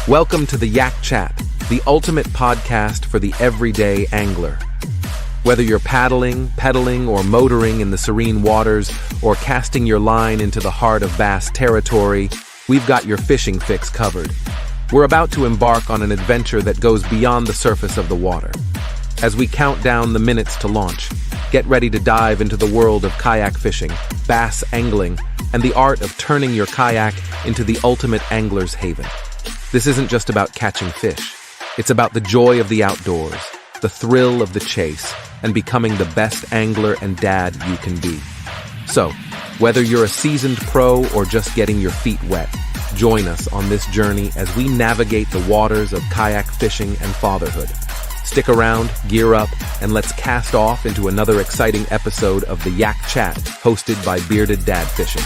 Welcome to the Yak Chat, the ultimate podcast for the everyday angler. Whether you're paddling, pedaling, or motoring in the serene waters, or casting your line into the heart of bass territory, we've got your fishing fix covered. We're about to embark on an adventure that goes beyond the surface of the water. As we count down the minutes to launch, get ready to dive into the world of kayak fishing, bass angling, and the art of turning your kayak into the ultimate angler's haven. This isn't just about catching fish. It's about the joy of the outdoors, the thrill of the chase, and becoming the best angler and dad you can be. So, whether you're a seasoned pro or just getting your feet wet, join us on this journey as we navigate the waters of kayak fishing and fatherhood. Stick around, gear up, and let's cast off into another exciting episode of the Yak Chat, hosted by Bearded Dad Fishing.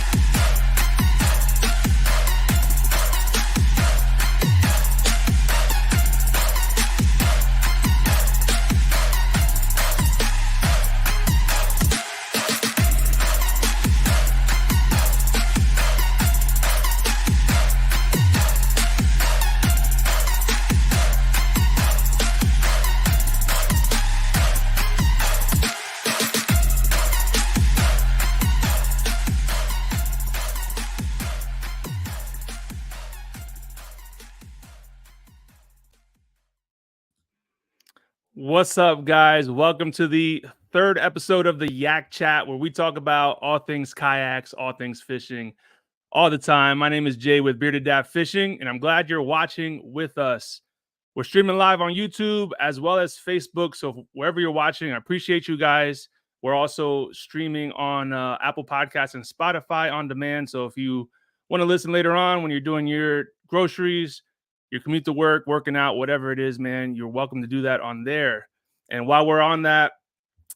What's up, guys? Welcome to the third episode of the Yak Chat, where we talk about all things kayaks, all things fishing, all the time. My name is Jay with Bearded Dad Fishing, and I'm glad you're watching with us. We're streaming live on YouTube as well as Facebook, so wherever you're watching, I appreciate you guys. We're also streaming on Apple Podcasts and Spotify on demand, so if you want to listen later on when you're doing your groceries, your commute to work, working out, whatever it is, man, you're welcome to do that on there. And while we're on that,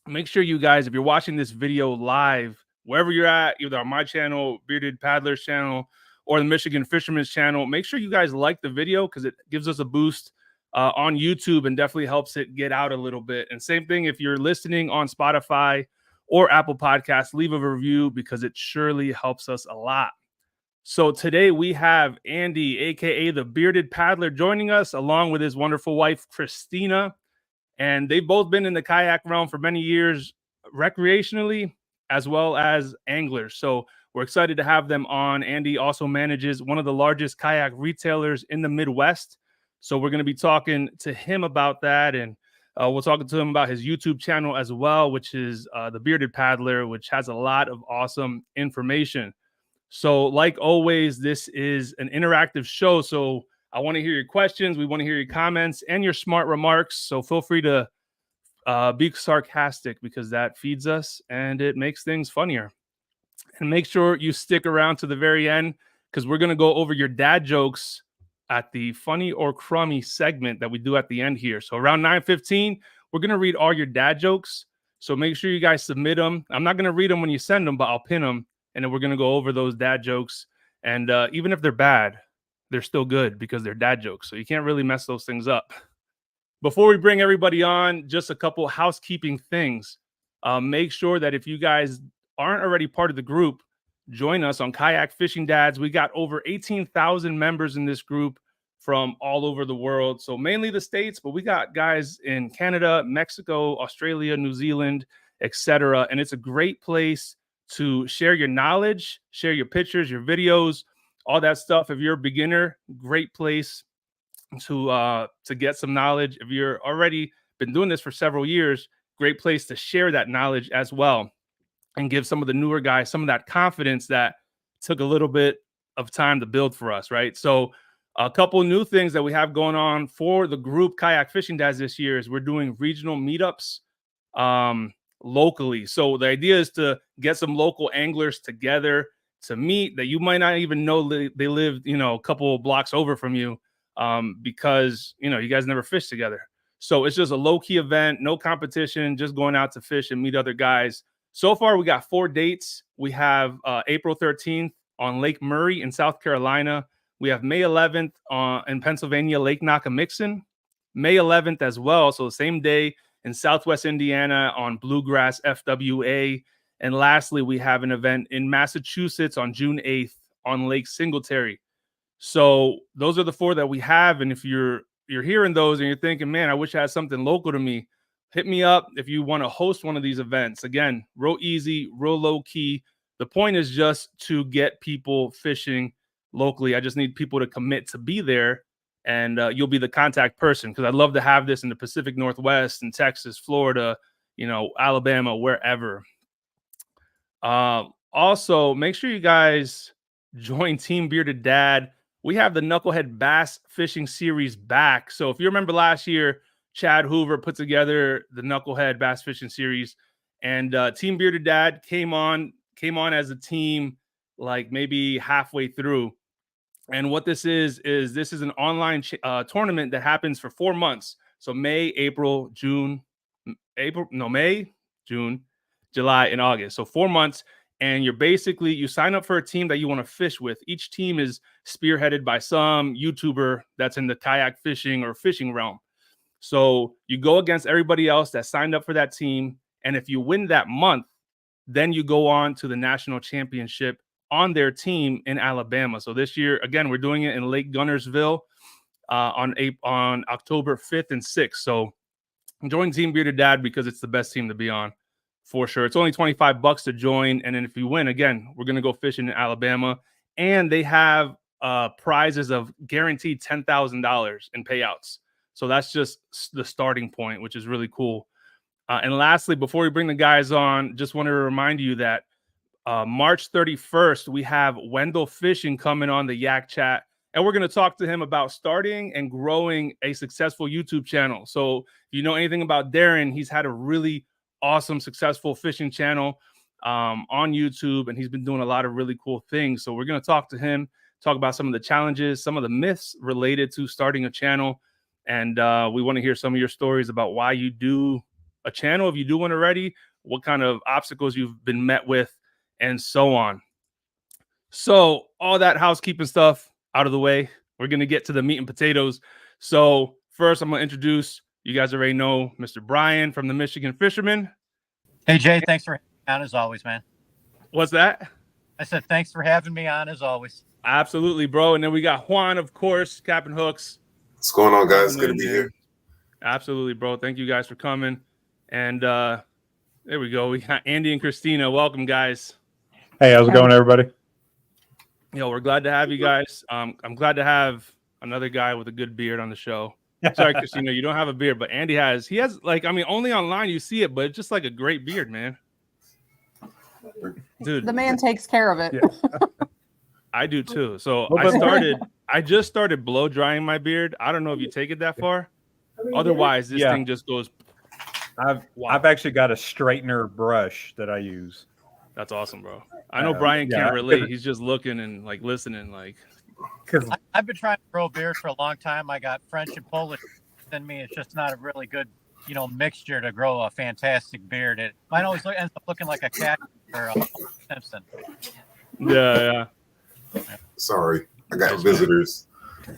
make sure you guys, if you're watching this video live, wherever you're at, either on my channel, Bearded Paddlers channel, or the Michigan Fisherman's channel, make sure you guys like the video because it gives us a boost on YouTube and definitely helps it get out a little bit. And same thing, if you're listening on Spotify or Apple Podcasts, leave a review because it surely helps us a lot. So today we have Andy, aka the Bearded Paddler, joining us along with his wonderful wife, Christina. And they've both been in the kayak realm for many years, recreationally as well as anglers. So we're excited to have them on. Andy also manages one of the largest kayak retailers in the Midwest. So we're going to be talking to him about that. And we'll talk to him about his YouTube channel as well, which is the Bearded Paddler, which has a lot of awesome information. So like always, this is an interactive show. So I want to hear your questions. We want to hear your comments and your smart remarks. So feel free to be sarcastic because that feeds us and it makes things funnier. And make sure you stick around to the very end because we're going to go over your dad jokes at the funny or crummy segment that we do at the end here. So around 9:15, we're going to read all your dad jokes. So make sure you guys submit them. I'm not going to read them when you send them, but I'll pin them. And then we're going to go over those dad jokes. And even if they're bad, they're still good because they're dad jokes. So you can't really mess those things up. Before we bring everybody on, just a couple housekeeping things. Make sure that if you guys aren't already part of the group, join us on Kayak Fishing Dads. We got over 18,000 members in this group from all over the world. So mainly the States, but we got guys in Canada, Mexico, Australia, New Zealand, etc. And it's a great place to share your knowledge, share your pictures, your videos, all that stuff. If you're a beginner, great place to get some knowledge. If you're already been doing this for several years, great place to share that knowledge as well and give some of the newer guys some of that confidence that took a little bit of time to build for us, right? So a couple new things that we have going on for the group Kayak Fishing Dads this year is we're doing regional meetups locally. So the idea is to get some local anglers together to meet that you might not even know they live, a couple blocks over from you because, you guys never fished together. So it's just a low-key event, no competition, just going out to fish and meet other guys. So far, we got 4 dates. We have April 13th on Lake Murray in South Carolina. We have May 11th in Pennsylvania, Lake Nockamixon. May 11th as well, so the same day in Southwest Indiana on Bluegrass FWA. And lastly, we have an event in Massachusetts on June 8th on Lake Singletary. So those are the 4 that we have. And if you're hearing those and you're thinking, man, I wish I had something local to me, hit me up if you want to host one of these events. Again, real easy, real low key. The point is just to get people fishing locally. I just need people to commit to be there, and you'll be the contact person, because I'd love to have this in the Pacific Northwest, in Texas, Florida, Alabama, wherever. Also, make sure you guys join Team Bearded Dad. We have the Knucklehead Bass Fishing Series back. So if you remember last year, Chad Hoover put together the Knucklehead Bass Fishing Series, and Team Bearded Dad came on as a team like maybe halfway through. And what this is an online tournament that happens for 4 months. So May, June, July, and August. So 4 months. And you sign up for a team that you want to fish with. Each team is spearheaded by some YouTuber that's in the kayak fishing or fishing realm. So you go against everybody else that signed up for that team. And if you win that month, then you go on to the national championship on their team in Alabama. So this year, again, we're doing it in Lake Gunnersville on October 5th and 6th. So join Team Bearded Dad, because it's the best team to be on for sure. It's only $25 to join. And then if you win, again, we're going to go fishing in Alabama. And they have prizes of guaranteed $10,000 in payouts. So that's just the starting point, which is really cool. And lastly, before we bring the guys on, just want to remind you that March 31st, we have Wendell Fishing coming on the Yak Chat, and we're going to talk to him about starting and growing a successful YouTube channel. So if you know anything about Darren, he's had a really awesome, successful fishing channel on YouTube, and he's been doing a lot of really cool things. So we're going to talk to him, talk about some of the challenges, some of the myths related to starting a channel, and we want to hear some of your stories about why you do a channel, if you do one already, what kind of obstacles you've been met with, and so on. So all that housekeeping stuff out of the way, we're going to get to the meat and potatoes. So first, I'm going to introduce, you guys already know, Mr. Brian from the Michigan Fisherman. Hey, Jay, thanks for having me on as always, man. What's that? I said, thanks for having me on as always. Absolutely, bro. And then we got Juan, of course, Captain Hooks. What's going on, guys? It's good to be here. Absolutely, bro. Thank you guys for coming. And there we go. We got Andy and Christina. Welcome, guys. Hey, how's it going, everybody? We're glad to have you guys. I'm glad to have another guy with a good beard on the show. Sorry, Christina, you don't have a beard, but Andy has. He has, only online you see it, but it's just like a great beard, man. Dude, the man takes care of it. Yeah. I do too. So I just started blow drying my beard. I don't know if you take it that far. Otherwise, this thing just goes. I've actually got a straightener brush that I use. That's awesome, bro. I know Brian can't relate. He's just looking and listening, Because I've been trying to grow beard for a long time. I got French and Polish in me. It's just not a really good, mixture to grow a fantastic beard. Mine always ends up looking like a cat or a Simpson. Yeah. Sorry, I got visitors.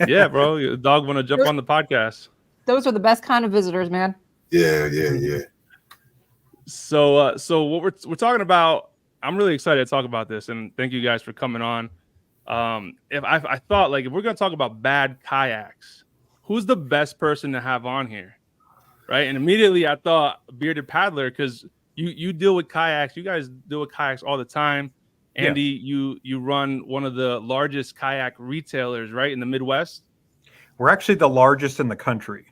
Yeah, bro. The dog want to jump on the podcast. Those are the best kind of visitors, man. Yeah. So what we're talking about, I'm really excited to talk about this, and thank you guys for coming on. If I thought, if we're gonna talk about bad kayaks, who's the best person to have on here, right? And immediately I thought Bearded Paddler, because you deal with kayaks, you guys deal with kayaks all the time. Andy, you run one of the largest kayak retailers, right, in the Midwest. We're actually the largest in the country.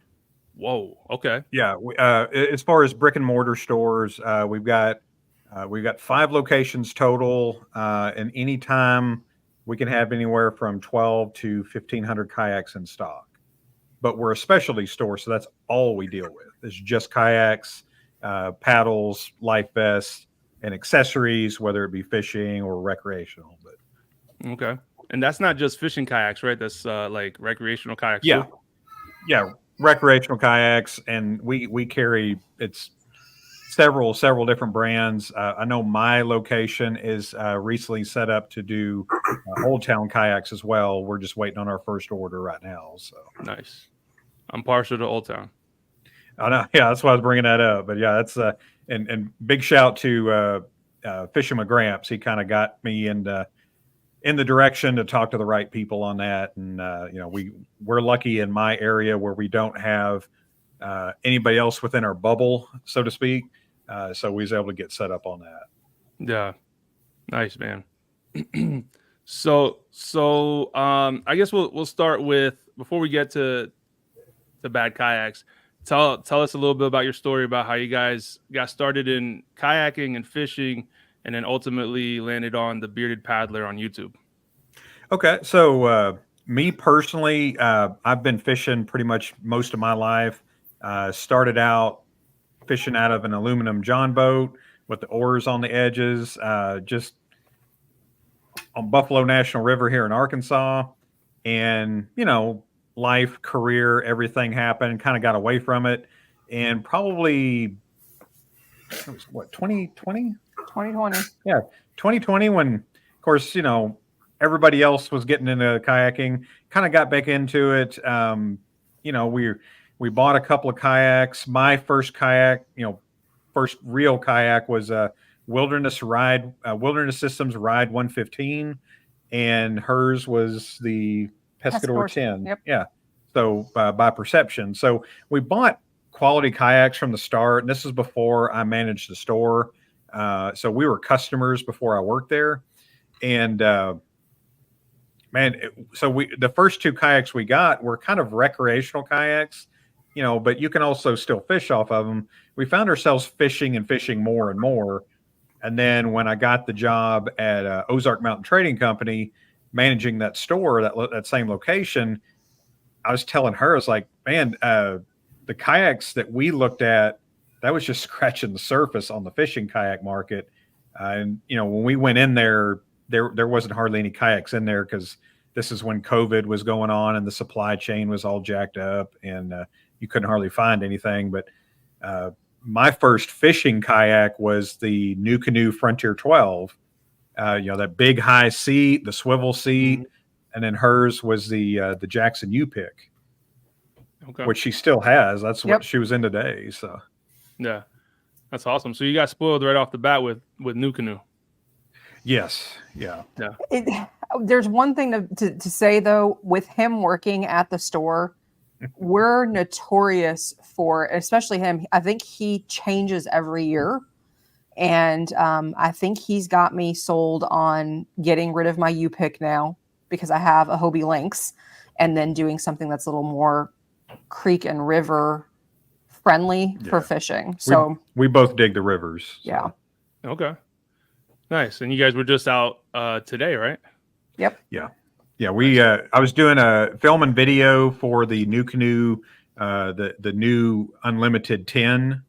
Whoa. Okay. Yeah. As far as brick and mortar stores, we've got 5 locations total, and anytime we can have anywhere from 12 to 1,500 kayaks in stock. But we're a specialty store, so that's all we deal with. It's just kayaks, paddles, life vests, and accessories, whether it be fishing or recreational. But okay, and that's not just fishing kayaks, right? That's recreational kayaks. Yeah, too? Yeah, recreational kayaks, and we carry several different brands. I know my location is recently set up to do Old Town kayaks as well. We're just waiting on our first order right now. So nice. I'm partial to Old Town. I know. Yeah, that's why I was bringing that up. But yeah, that's and big shout to Fisherman Gramps. He kind of got me into in the direction to talk to the right people on that. And we're lucky in my area where we don't have anybody else within our bubble, so to speak. So we was able to get set up on that. Yeah, nice, man. So I guess we'll start with, before we get to Bad Kayaks. Tell us a little bit about your story about how you guys got started in kayaking and fishing, and then ultimately landed on the Bearded Paddler on YouTube. Okay, so me personally, I've been fishing pretty much most of my life. Started out fishing out of an aluminum John boat with the oars on the edges, just on Buffalo National River here in Arkansas. And, life, career, everything happened, kind of got away from it. And probably, it was what, 2020? 2020. Yeah, 2020, when, of course, everybody else was getting into kayaking, kind of got back into it. We bought a couple of kayaks. My first kayak, first real kayak was a Wilderness Systems Ride 115, and hers was the Pescador 10. Yep. Yeah. So by Perception. So we bought quality kayaks from the start, and this is before I managed the store. So we were customers before I worked there. And the first two kayaks we got were kind of recreational kayaks, but you can also still fish off of them. We found ourselves fishing more and more. And then when I got the job at Ozark Mountain Trading Company, managing that store, that same location, I was telling her, I was like, man, the kayaks that we looked at, that was just scratching the surface on the fishing kayak market. And when we went in there wasn't hardly any kayaks in there, because this is when COVID was going on and the supply chain was all jacked up, and you couldn't hardly find anything. But my first fishing kayak was the New Canoe Frontier 12. That big high seat, the swivel seat, and then hers was the Jackson U-Pick, which she still has. That's what she was in today. So yeah, that's awesome. So you got spoiled right off the bat with New Canoe. Yes. Yeah. There's one thing to say, though, with him working at the store, we're notorious for, especially him, I think he changes every year. And I think he's got me sold on getting rid of my U-Pick now, because I have a Hobie Lynx, and then doing something that's a little more creek and river friendly for fishing. So we both dig the rivers. So. Yeah. Okay. Nice. And you guys were just out today, right? Yep. Yeah. Yeah. I was doing a film and video for the New Canoe, the new Unlimited 10.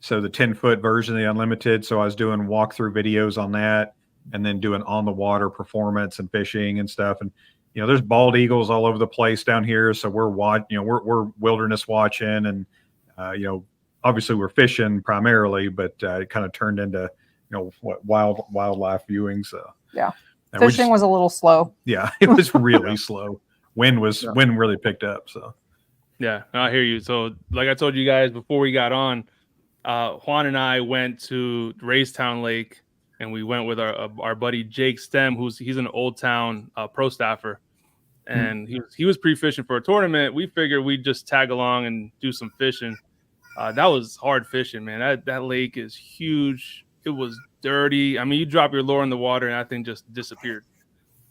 So the 10-foot version of the Unlimited. So I was doing walkthrough videos on that, and then doing on the water performance and fishing and stuff. And there's bald eagles all over the place down here. So we're we're wilderness watching, and obviously we're fishing primarily, but it kind of turned into wildlife viewing. So yeah, fishing was a little slow. Yeah, it was really slow. Wind really picked up. So yeah, I hear you. So like I told you guys before we got on, Juan and I went to Raystown Lake, and we went with our buddy Jake Stem, he's an Old Town pro staffer, and he was pre-fishing for a tournament. We figured we'd just tag along and do some fishing. That was hard fishing, man. That lake is huge. It was dirty. I mean, you drop your lure in the water, and that thing just disappeared.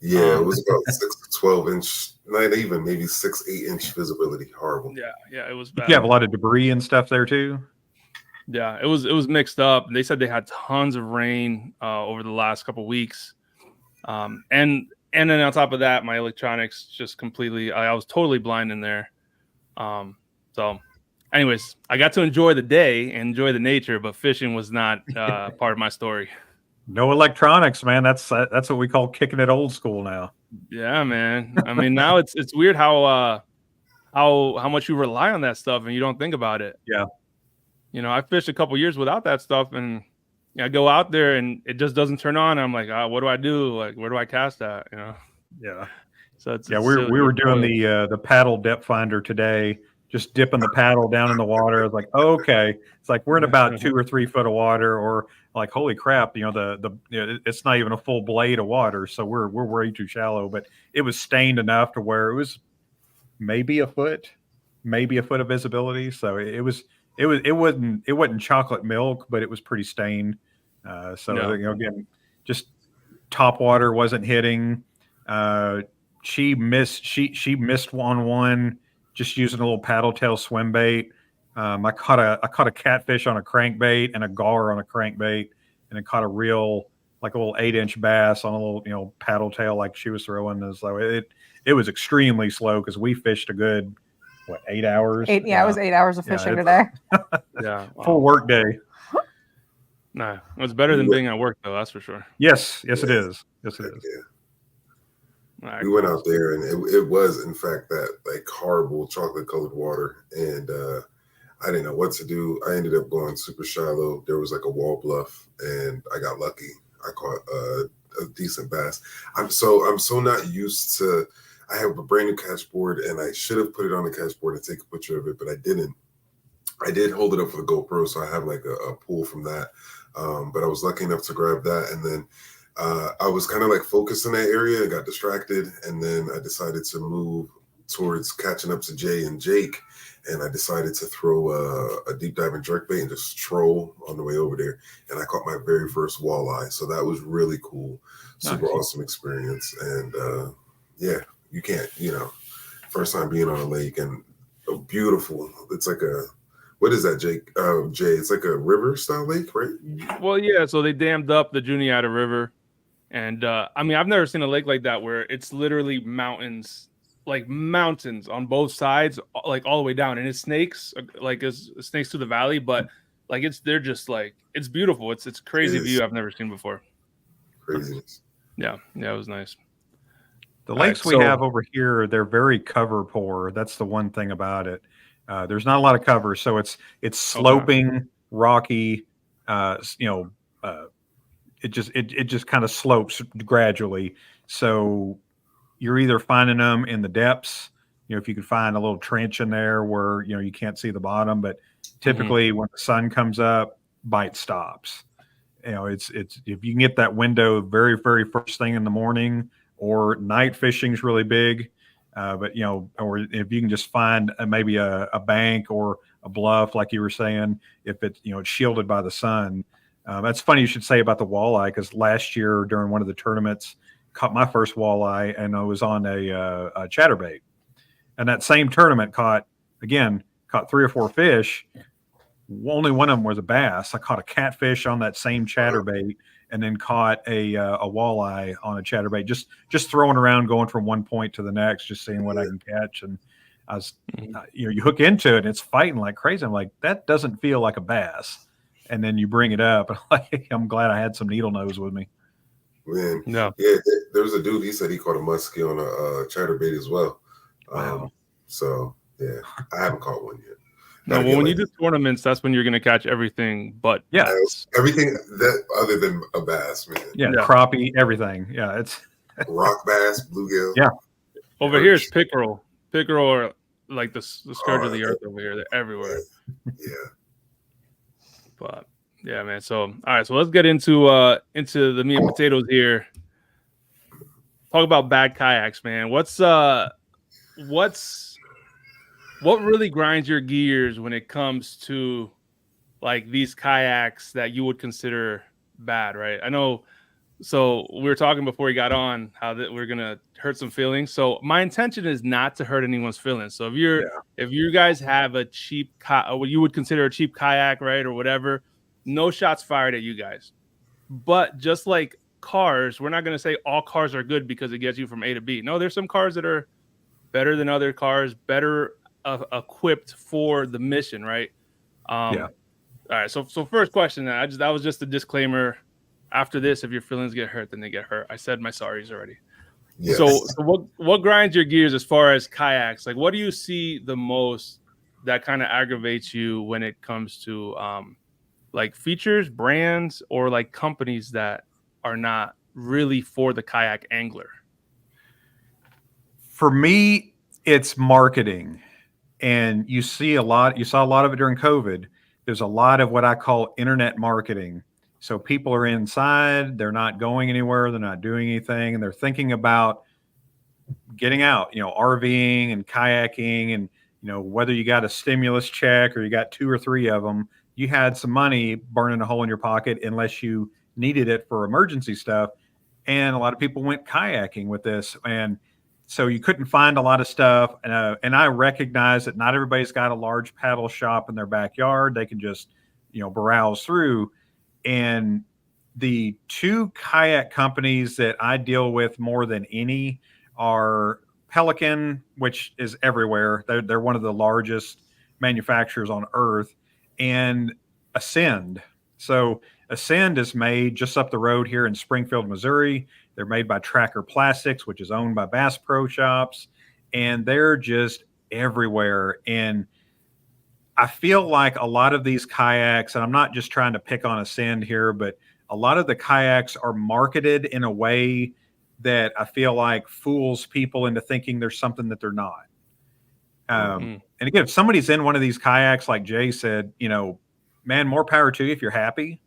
Yeah, it was about 6 to 12 inch, not even, maybe 6-8 inch visibility. Horrible. Yeah, it was bad. You have a lot of debris and stuff there too. Yeah, it was mixed up. They said they had tons of rain over the last couple of weeks, and then on top of that, my electronics just completely. I was totally blind in there. So, anyways, I got to enjoy the day and enjoy the nature, but fishing was not part of my story. No electronics, man. That's what we call kicking it old school now. Yeah, man. I mean, now it's weird how much you rely on that stuff and you don't think about it. Yeah. I fished a couple years without that stuff, and I go out there and it just doesn't turn on. I'm like, what do I do? Like, where do I cast that? Yeah. So we were doing the paddle depth finder today, just dipping the paddle down in the water. I was like, oh, okay. It's like we're in about 2 or 3 foot of water, or like, holy crap, it's not even a full blade of water, so we're way too shallow. But it was stained enough to where it was maybe a foot of visibility. So it wasn't chocolate milk, but it was pretty stained. Again, just top water wasn't hitting. She missed one just using a little paddle tail swim bait. I caught a catfish on a crankbait and a gar on a crankbait, and then caught a little 8-inch bass on a little paddle tail like she was throwing. And so it was extremely slow because we fished a good 8 hours. It was 8 hours of fishing today. Yeah, full work day. Nah, it's better than being at work though. That's for sure. Yes, it is. Yes, it is. Yeah. Right, we went out there, and it was, in fact, that like horrible chocolate-colored water, and I didn't know what to do. I ended up going super shallow. There was like a wall bluff, and I got lucky. I caught a decent bass. I'm so not used to. I have a brand new catch board, and I should have put it on the catch board and take a picture of it, but I didn't. I did hold it up for the GoPro, so I have like a pull from that. But I was lucky enough to grab that, and then I was kind of like focused in that area and got distracted, and then I decided to move towards catching up to Jay and Jake, and I decided to throw a deep diving jerkbait and just troll on the way over there, and I caught my very first walleye. So that was really cool, super awesome experience, and you can't, first time being on a lake and beautiful. It's like what is that, Jake? Jay, it's like a river style lake, right? Well, yeah. So they dammed up the Juniata River. And I've never seen a lake like that where it's literally mountains on both sides, like all the way down. And it's snakes, it's snakes to the valley, but it's beautiful. It's crazy view I've never seen before. Craziness. Yeah, it was nice. The lakes we have over here, they're very cover poor. That's the one thing about it. There's not a lot of cover, so it's sloping, rocky. It just kind of slopes gradually. So you're either finding them in the depths, if you could find a little trench in there where, you can't see the bottom, but typically when the sun comes up, bite stops. It's if you can get that window very, very first thing in the morning, or night fishing's really big. But or if you can just find maybe a bank or a bluff, like you were saying, if it's shielded by the sun. That's funny you should say about the walleye, because last year during one of the tournaments, caught my first walleye, and I was on a chatterbait. And that same tournament caught 3 or 4 fish. Only one of them was a bass. I caught a catfish on that same chatterbait, and then caught a walleye on a chatterbait. Just throwing around, going from one point to the next, just seeing what I can catch. And I was, you hook into it, and it's fighting like crazy. I'm like, that doesn't feel like a bass. And then you bring it up, and I'm glad I had some needle nose with me. Man, no, yeah, there was a dude. He said he caught a muskie on a chatterbait as well. Wow. So yeah, I haven't caught one yet. No, well, when you do tournaments, that's when you're going to catch everything. But everything that other than a bass, man. Yeah, crappie, everything. Yeah, it's rock bass, bluegill. Yeah, over here it's pickerel. Pickerel are like the scourge of the earth over here. They're everywhere. Yeah. But yeah, man. So all right, so let's get into the meat and potatoes here. Talk about bad kayaks, man. What really grinds your gears when it comes to like these kayaks that you would consider bad, right? I know. So we were talking before we got on how that we're gonna hurt some feelings. So my intention is not to hurt anyone's feelings. So if you guys have a cheap what you would consider a cheap kayak, right, or whatever, no shots fired at you guys. But just like cars, we're not gonna say all cars are good because it gets you from A to B. No, there's some cars that are better than other cars, better equipped for the mission, right? All right. So first question, that was just a disclaimer. After this, if your feelings get hurt, then they get hurt. I said my sorries already. Yes. So what grinds your gears as far as kayaks? Like, what do you see the most that kind of aggravates you when it comes to like features, brands, or like companies that are not really for the kayak angler? For me, it's marketing. And you saw a lot of it during COVID. There's a lot of what I call internet marketing. So people are inside, they're not going anywhere, they're not doing anything, and they're thinking about getting out, RVing and kayaking, and whether you got a stimulus check or you got 2 or 3 of them, you had some money burning a hole in your pocket unless you needed it for emergency stuff. And a lot of people went kayaking with this, and so you couldn't find a lot of stuff. And I recognize that not everybody's got a large paddle shop in their backyard. They can just browse through. And the 2 kayak companies that I deal with more than any are Pelican, which is everywhere. They're one of the largest manufacturers on earth, and Ascend. So Ascend is made just up the road here in Springfield, Missouri. They're made by Tracker Plastics, which is owned by Bass Pro Shops, and they're just everywhere. And I feel like a lot of these kayaks, and I'm not just trying to pick on Ascend here, but a lot of the kayaks are marketed in a way that I feel like fools people into thinking there's something that they're not. And again, if somebody's in one of these kayaks, like Jay said, man, more power to you if you're happy.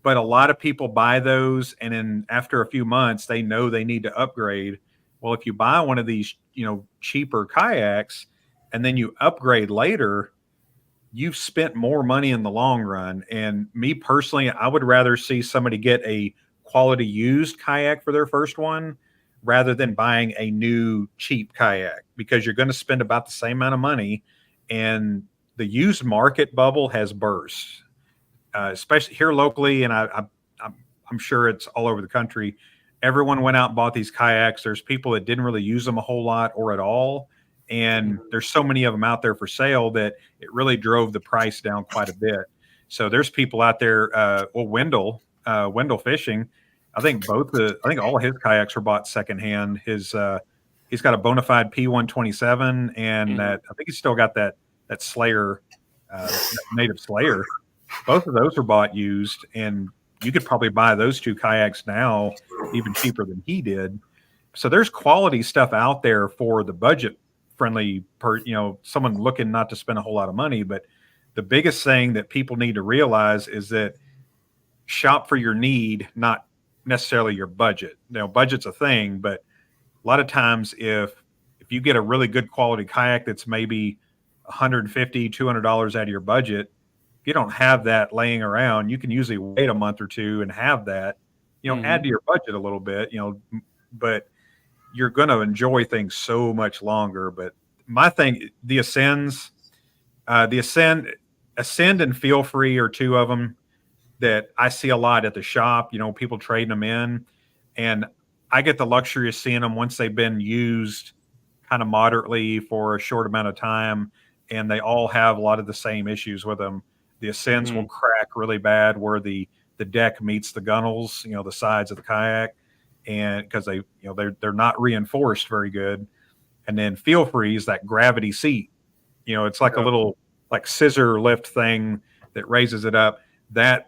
But a lot of people buy those, and then after a few months, they know they need to upgrade. Well, if you buy one of these, cheaper kayaks, and then you upgrade later, you've spent more money in the long run. And me personally, I would rather see somebody get a quality used kayak for their first one rather than buying a new cheap kayak, because you're going to spend about the same amount of money, and the used market bubble has burst, especially here locally. And I'm sure it's all over the country. Everyone went out and bought these kayaks. There's people that didn't really use them a whole lot or at all. And there's so many of them out there for sale that it really drove the price down quite a bit. So there's people out there, Wendell Fishing, I think all his kayaks were bought secondhand. He's got a bona fide P127, and that I think he's still got that Slayer, native Slayer. Both of those were bought used, and you could probably buy those 2 kayaks now even cheaper than he did. So there's quality stuff out there for the budget friendly someone looking not to spend a whole lot of money. But the biggest thing that people need to realize is that shop for your need, not necessarily your budget. Budget's a thing, but a lot of times if you get a really good quality kayak that's maybe $150, $200 out of your budget, if you don't have that laying around, you can usually wait a month or 2 and have that, add to your budget a little bit, but you're going to enjoy things so much longer. But my thing, the Ascend and Feel Free are 2 of them that I see a lot at the shop, people trading them in. And I get the luxury of seeing them once they've been used kind of moderately for a short amount of time. And they all have a lot of the same issues with them. The Ascends will crack really bad where the deck meets the gunnels, the sides of the kayak. And because they're not reinforced very good. And then Feel Free is that gravity seat. It's like a little like scissor lift thing that raises it up. That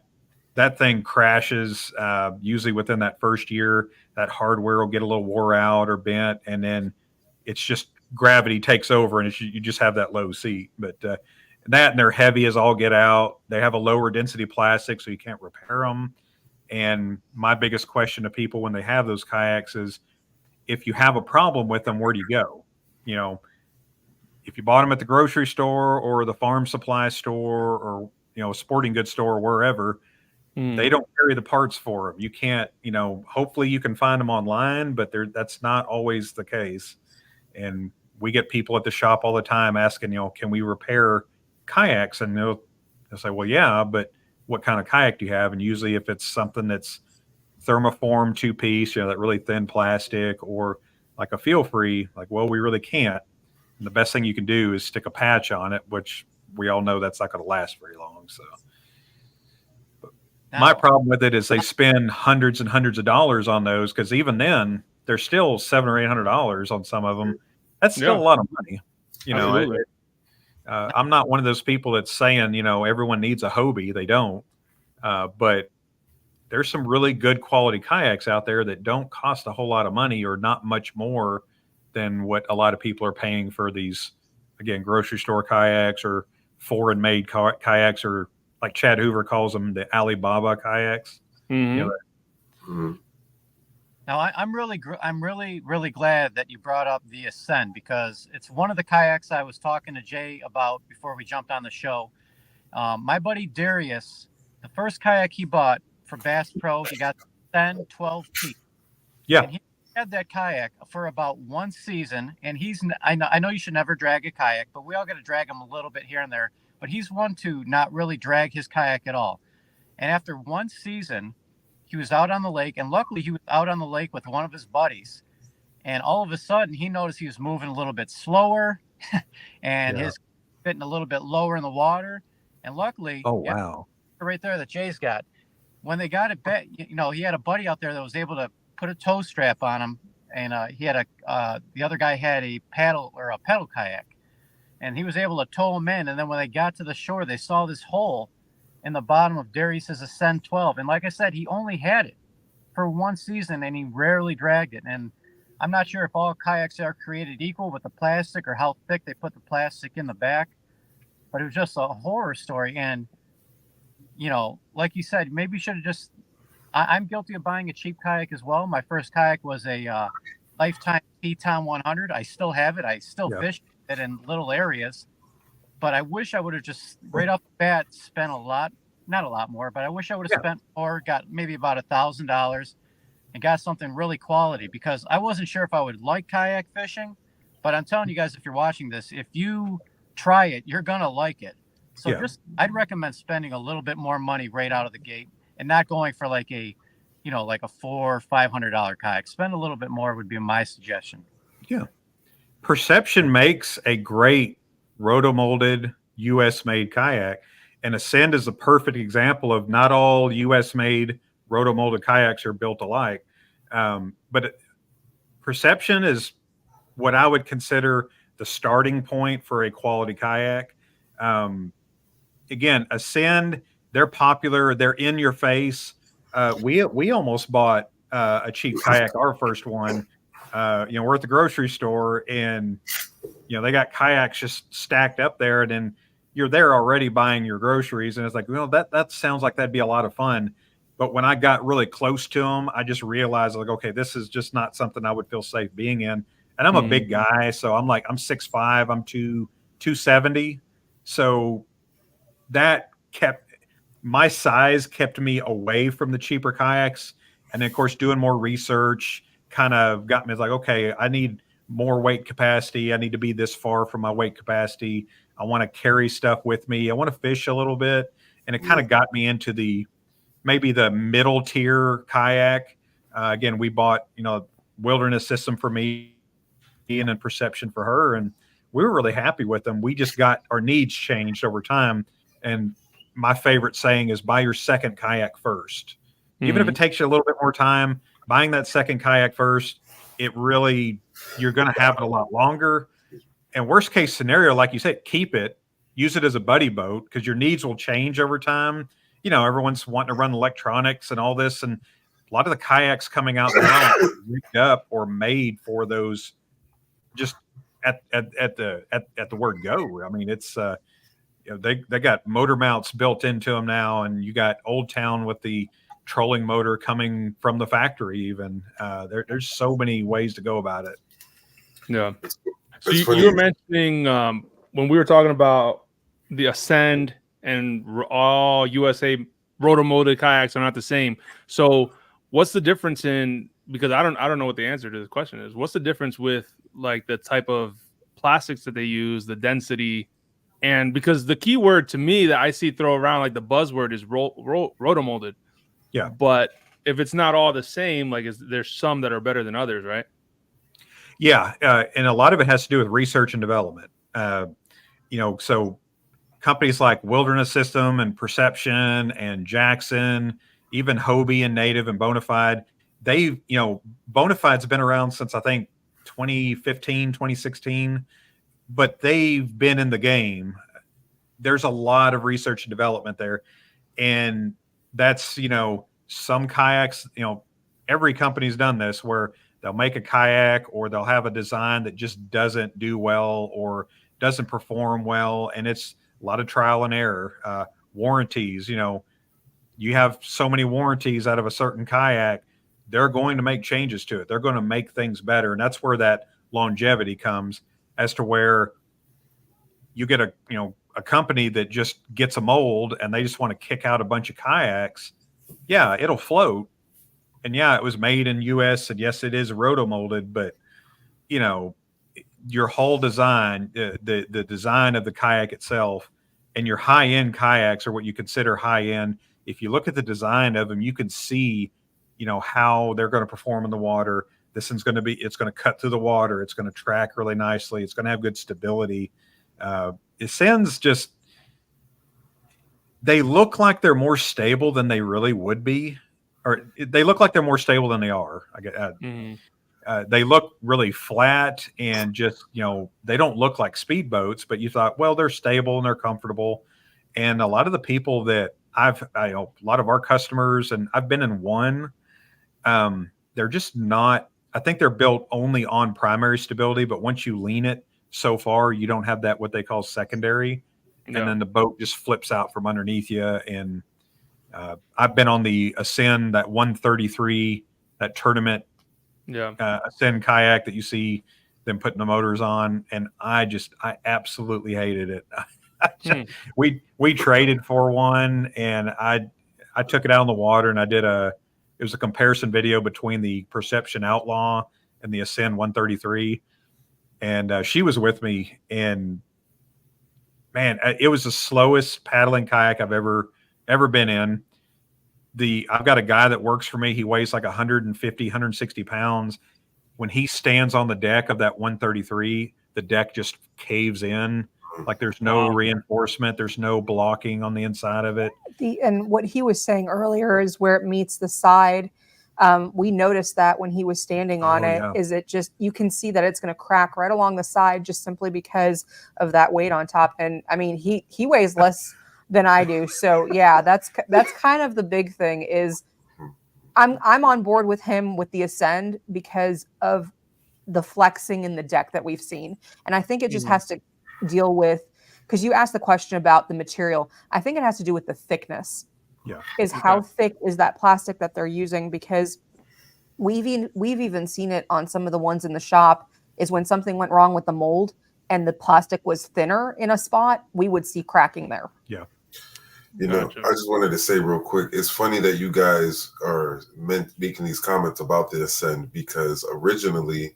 thing crashes usually within that first year. That hardware will get a little wore out or bent, and then it's just gravity takes over, and you just have that low seat. But that, and they're heavy as all get out. They have a lower density plastic, so you can't repair them. And my biggest question to people when they have those kayaks is, if you have a problem with them, where do you go? If you bought them at the grocery store or the farm supply store or a sporting goods store or wherever, they don't carry the parts for them. You can't, hopefully you can find them online, but that's not always the case. And we get people at the shop all the time asking, can we repair kayaks? And they'll say, well, yeah, but what kind of kayak do you have? And usually if it's something that's thermoform 2-piece, that really thin plastic, or like a Feel Free, like, well, we really can't. And the best thing you can do is stick a patch on it, which we all know that's not going to last very long. So my problem with it is they spend hundreds and hundreds of dollars on those, because even then they're still $700 or $800 on some of them. That's still a lot of money. I'm not one of those people that's saying, everyone needs a Hobie. They don't. But there's some really good quality kayaks out there that don't cost a whole lot of money, or not much more than what a lot of people are paying for these, again, grocery store kayaks or foreign made kayaks, or like Chad Hoover calls them, the Alibaba kayaks. Mm-hmm. You know, Mhm. Now, I'm really glad that you brought up the Ascend, because it's one of the kayaks I was talking to Jay about before we jumped on the show. My buddy Darius, the first kayak he bought for Bass Pro, he got the Ascend 12P. Yeah. And he had that kayak for about one season. And I know you should never drag a kayak, but we all got to drag him a little bit here and there. But he's one to not really drag his kayak at all. And after one season, he was out on the lake, and luckily he was out on the lake with one of his buddies. And all of a sudden, he noticed he was moving a little bit slower, and his getting a little bit lower in the water. And luckily, Oh, wow. right there that Jay's got, when they got it back, he had a buddy out there that was able to put a tow strap on him, and he had the other guy had a pedal kayak, and he was able to tow him in. And then when they got to the shore, they saw this hole in the bottom of Darius's Ascend 12. And like I said, he only had it for one season, and he rarely dragged it. And I'm not sure if all kayaks are created equal with the plastic or how thick they put the plastic in the back, but it was just a horror story. And, like you said, maybe you should have just, I'm guilty of buying a cheap kayak as well. My first kayak was a Lifetime Teton 100. I still have it. I still fish it in little areas. But I wish I would have just right off the bat spent not a lot more, but I wish I would have spent more, got maybe about $1,000 and got something really quality, because I wasn't sure if I would like kayak fishing. But I'm telling you guys, if you're watching this, if you try it, you're going to like it. So I'd recommend spending a little bit more money right out of the gate and not going for like a $400 or $500 kayak. Spend a little bit more would be my suggestion. Yeah. Perception makes a great rotomolded U.S. made kayak, and Ascend is a perfect example of not all U.S. made rotomolded kayaks are built alike. But Perception is what I would consider the starting point for a quality kayak. Again, Ascend, they're popular, they're in your face. We almost bought a cheap kayak, our first one. We're at the grocery store, and they got kayaks just stacked up there, and then you're there already buying your groceries, and it's like, that sounds like that'd be a lot of fun. But when I got really close to them, I just realized, like, okay, this is just not something I would feel safe being in. And I'm a big guy, so I'm 6'5", I'm 270. So that my size kept me away from the cheaper kayaks. And then, of course, doing more research kind of got me, like, okay, I need more weight capacity. I need to be this far from my weight capacity. I want to carry stuff with me. I want to fish a little bit. And it kind of got me into maybe the middle tier kayak. Again, we bought, Wilderness System for me and then Perception for her. And we were really happy with them. We just got our needs changed over time. And my favorite saying is buy your second kayak first. Even if it takes you a little bit more time, buying that second kayak first, you're going to have it a lot longer. And worst case scenario, like you said, keep it, use it as a buddy boat, because your needs will change over time. Everyone's wanting to run electronics and all this. And a lot of the kayaks coming out now are rigged up or made for those just at the word go. I mean, it's, they got motor mounts built into them now, and you got Old Town with the trolling motor coming from the factory even. There's so many ways to go about it. Yeah. So you were mentioning when we were talking about the Ascend and all USA rotomolded kayaks are not the same. So what's the difference because I don't know what the answer to this question is. What's the difference with like the type of plastics that they use, the density, and because the key word to me that I see throw around, like the buzzword, is rotomolded. Yeah. But if it's not all the same, there's some that are better than others, right? Yeah. And a lot of it has to do with research and development. So companies like Wilderness System and Perception and Jackson, even Hobie and Native and Bonafide, Bonafide's been around since I think 2015, 2016, but they've been in the game. There's a lot of research and development there. And that's, some kayaks, every company's done this, where they'll make a kayak or they'll have a design that just doesn't do well or doesn't perform well, and it's a lot of trial and error. Warranties, you have so many warranties out of a certain kayak, they're going to make changes to it. They're going to make things better. And that's where that longevity comes, as to where you get a company that just gets a mold and they just want to kick out a bunch of kayaks. Yeah, it'll float. And yeah, it was made in US, and yes, it is roto molded, but your whole design, the design of the kayak itself, and your high end kayaks are what you consider high end. If you look at the design of them, you can see, how they're going to perform in the water. This one's going to it's going to cut through the water. It's going to track really nicely. It's going to have good stability. Ascends they look like they're more stable than they really would be, or they look like they're more stable than they are. They look really flat and just, they don't look like speedboats, but you thought, well, they're stable and they're comfortable. And a lot of the people that a lot of our customers, and I've been in one, they're just not, I think they're built only on primary stability, but once you lean it so far, you don't have that, what they call secondary. Yeah. And then the boat just flips out from underneath you. And I've been on the Ascend, that 133, that tournament, Ascend kayak that you see them putting the motors on. And I absolutely hated it. We traded for one, and I took it out on the water, and it was a comparison video between the Perception Outlaw and the Ascend 133. And she was with me, and man, it was the slowest paddling kayak I've ever been in. I've got a guy that works for me. He weighs like 150, 160 pounds. When he stands on the deck of that 133, the deck just caves in. Like there's no reinforcement. There's no blocking on the inside of it. And what he was saying earlier is where it meets the side. We noticed that when he was standing on it, is it just, you can see that it's going to crack right along the side just simply because of that weight on top. And I mean, he weighs less than I do. So yeah, that's kind of the big thing is I'm on board with him with the Ascend because of the flexing in the deck that we've seen. And I think it just has to deal with, because you asked the question about the material. I think it has to do with the thickness. Yeah. How thick is that plastic that they're using? Because we've even seen it on some of the ones in the shop, is when something went wrong with the mold and the plastic was thinner in a spot, we would see cracking there. Yeah. Gotcha. I just wanted to say real quick, it's funny that you guys are making these comments about the Ascend, because originally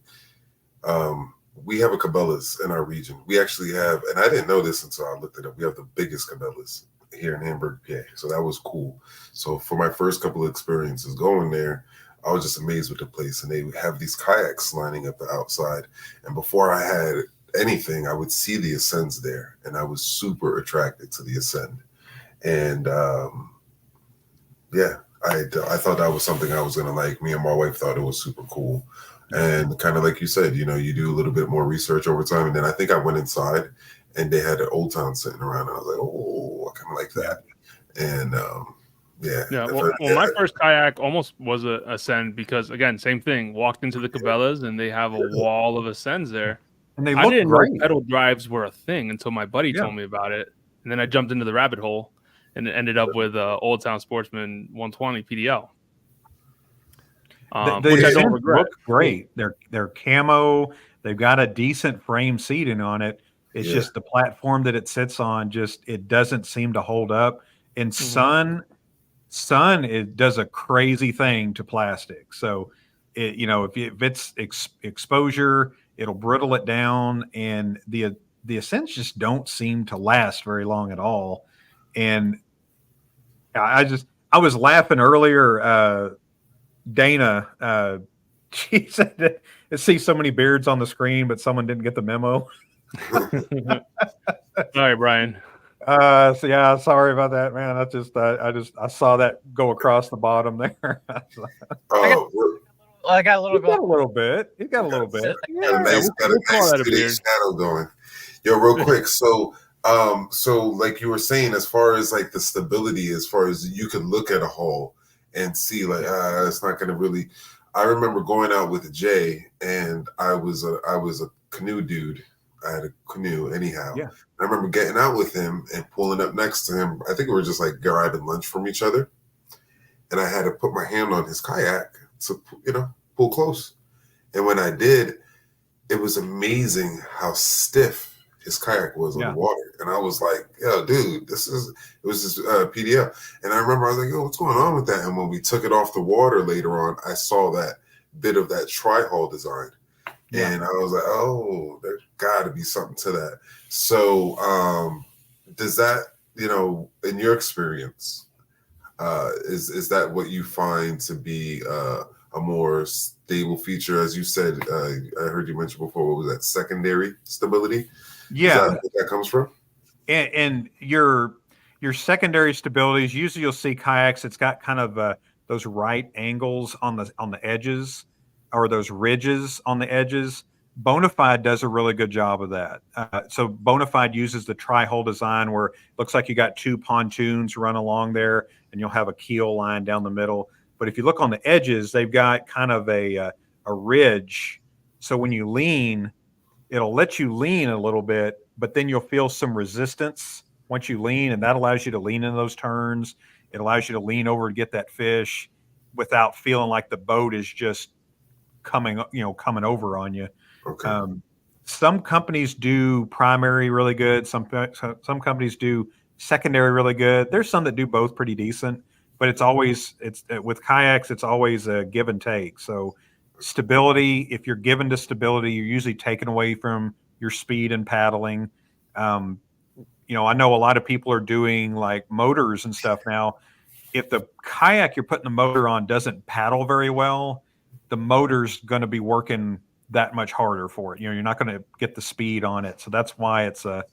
we have a Cabela's in our region. We actually have, and I didn't know this until I looked it up, we have the biggest Cabela's here in Hamburg, PA. So that was cool. So for my first couple of experiences going there, I was just amazed with the place. And they have these kayaks lining up the outside. And before I had anything, I would see the Ascends there. And I was super attracted to the Ascend. And I thought that was something I was going to like. Me and my wife thought it was super cool. And kind of like you said, you do a little bit more research over time. And then I think I went inside and they had an Old Town sitting around. And I was like, oh, I kind of like that. And Well, my first kayak almost was a Ascend because, again, same thing. Walked into the Cabela's and they have a wall of Ascends there. And I didn't know pedal drives were a thing until my buddy told me about it. And then I jumped into the rabbit hole and it ended up with Old Town Sportsman 120 PDL. Which I don't regret. Look great. They're camo. They've got a decent frame seating on it. It's just the platform that it sits on. It doesn't seem to hold up. And sun, it does a crazy thing to plastic. So, if it's exposure, it'll brittle it down, and the Ascents just don't seem to last very long at all. And I was laughing earlier. Dana, she said, "I see so many beards on the screen, but someone didn't get the memo." Sorry, Brian. Sorry about that, man. I saw that go across the bottom there. I got a little bit. Got a little bit. You got a little bit. Got a nice shadow going. Yo, real quick. So like you were saying, as far as like the stability, as far as you could look at a hull and see like, it's not going to really. I remember going out with Jay, and I was a canoe dude. I had a canoe anyhow. Yeah. I remember getting out with him and pulling up next to him. I think we were just like grabbing lunch from each other. And I had to put my hand on his kayak to, pull close. And when I did, it was amazing how stiff his kayak was on the water. And I was like, yo, dude, it was this PDL. And I remember I was like, yo, what's going on with that? And when we took it off the water later on, I saw that bit of that tri-hull design. Yeah. And I was like, oh, there's got to be something to that. So does that, in your experience, is that what you find to be a more stable feature? As you said, I heard you mention before, what was that, secondary stability? Yeah. Is that where that comes from? And your secondary stabilities, usually you'll see kayaks, it's got kind of those right angles on the edges, or those ridges on the edges. Bonafide does a really good job of that. So Bonafide uses the tri-hull design where it looks like you got two pontoons run along there, and you'll have a keel line down the middle. But if you look on the edges, they've got kind of a ridge. So when you lean, it'll let you lean a little bit, but then you'll feel some resistance once you lean, and that allows you to lean in those turns. It allows you to lean over to get that fish without feeling like the boat is just coming over on you. Okay. Some companies do primary really good. Some companies do secondary really good. There's some that do both pretty decent, but it's with kayaks, it's always a give and take. So stability, if you're given to stability, you're usually taken away from your speed and paddling. I know a lot of people are doing like motors and stuff now. If the kayak you're putting the motor on doesn't paddle very well, the motor's going to be working that much harder for it. You're not going to get the speed on it. So that's why it's a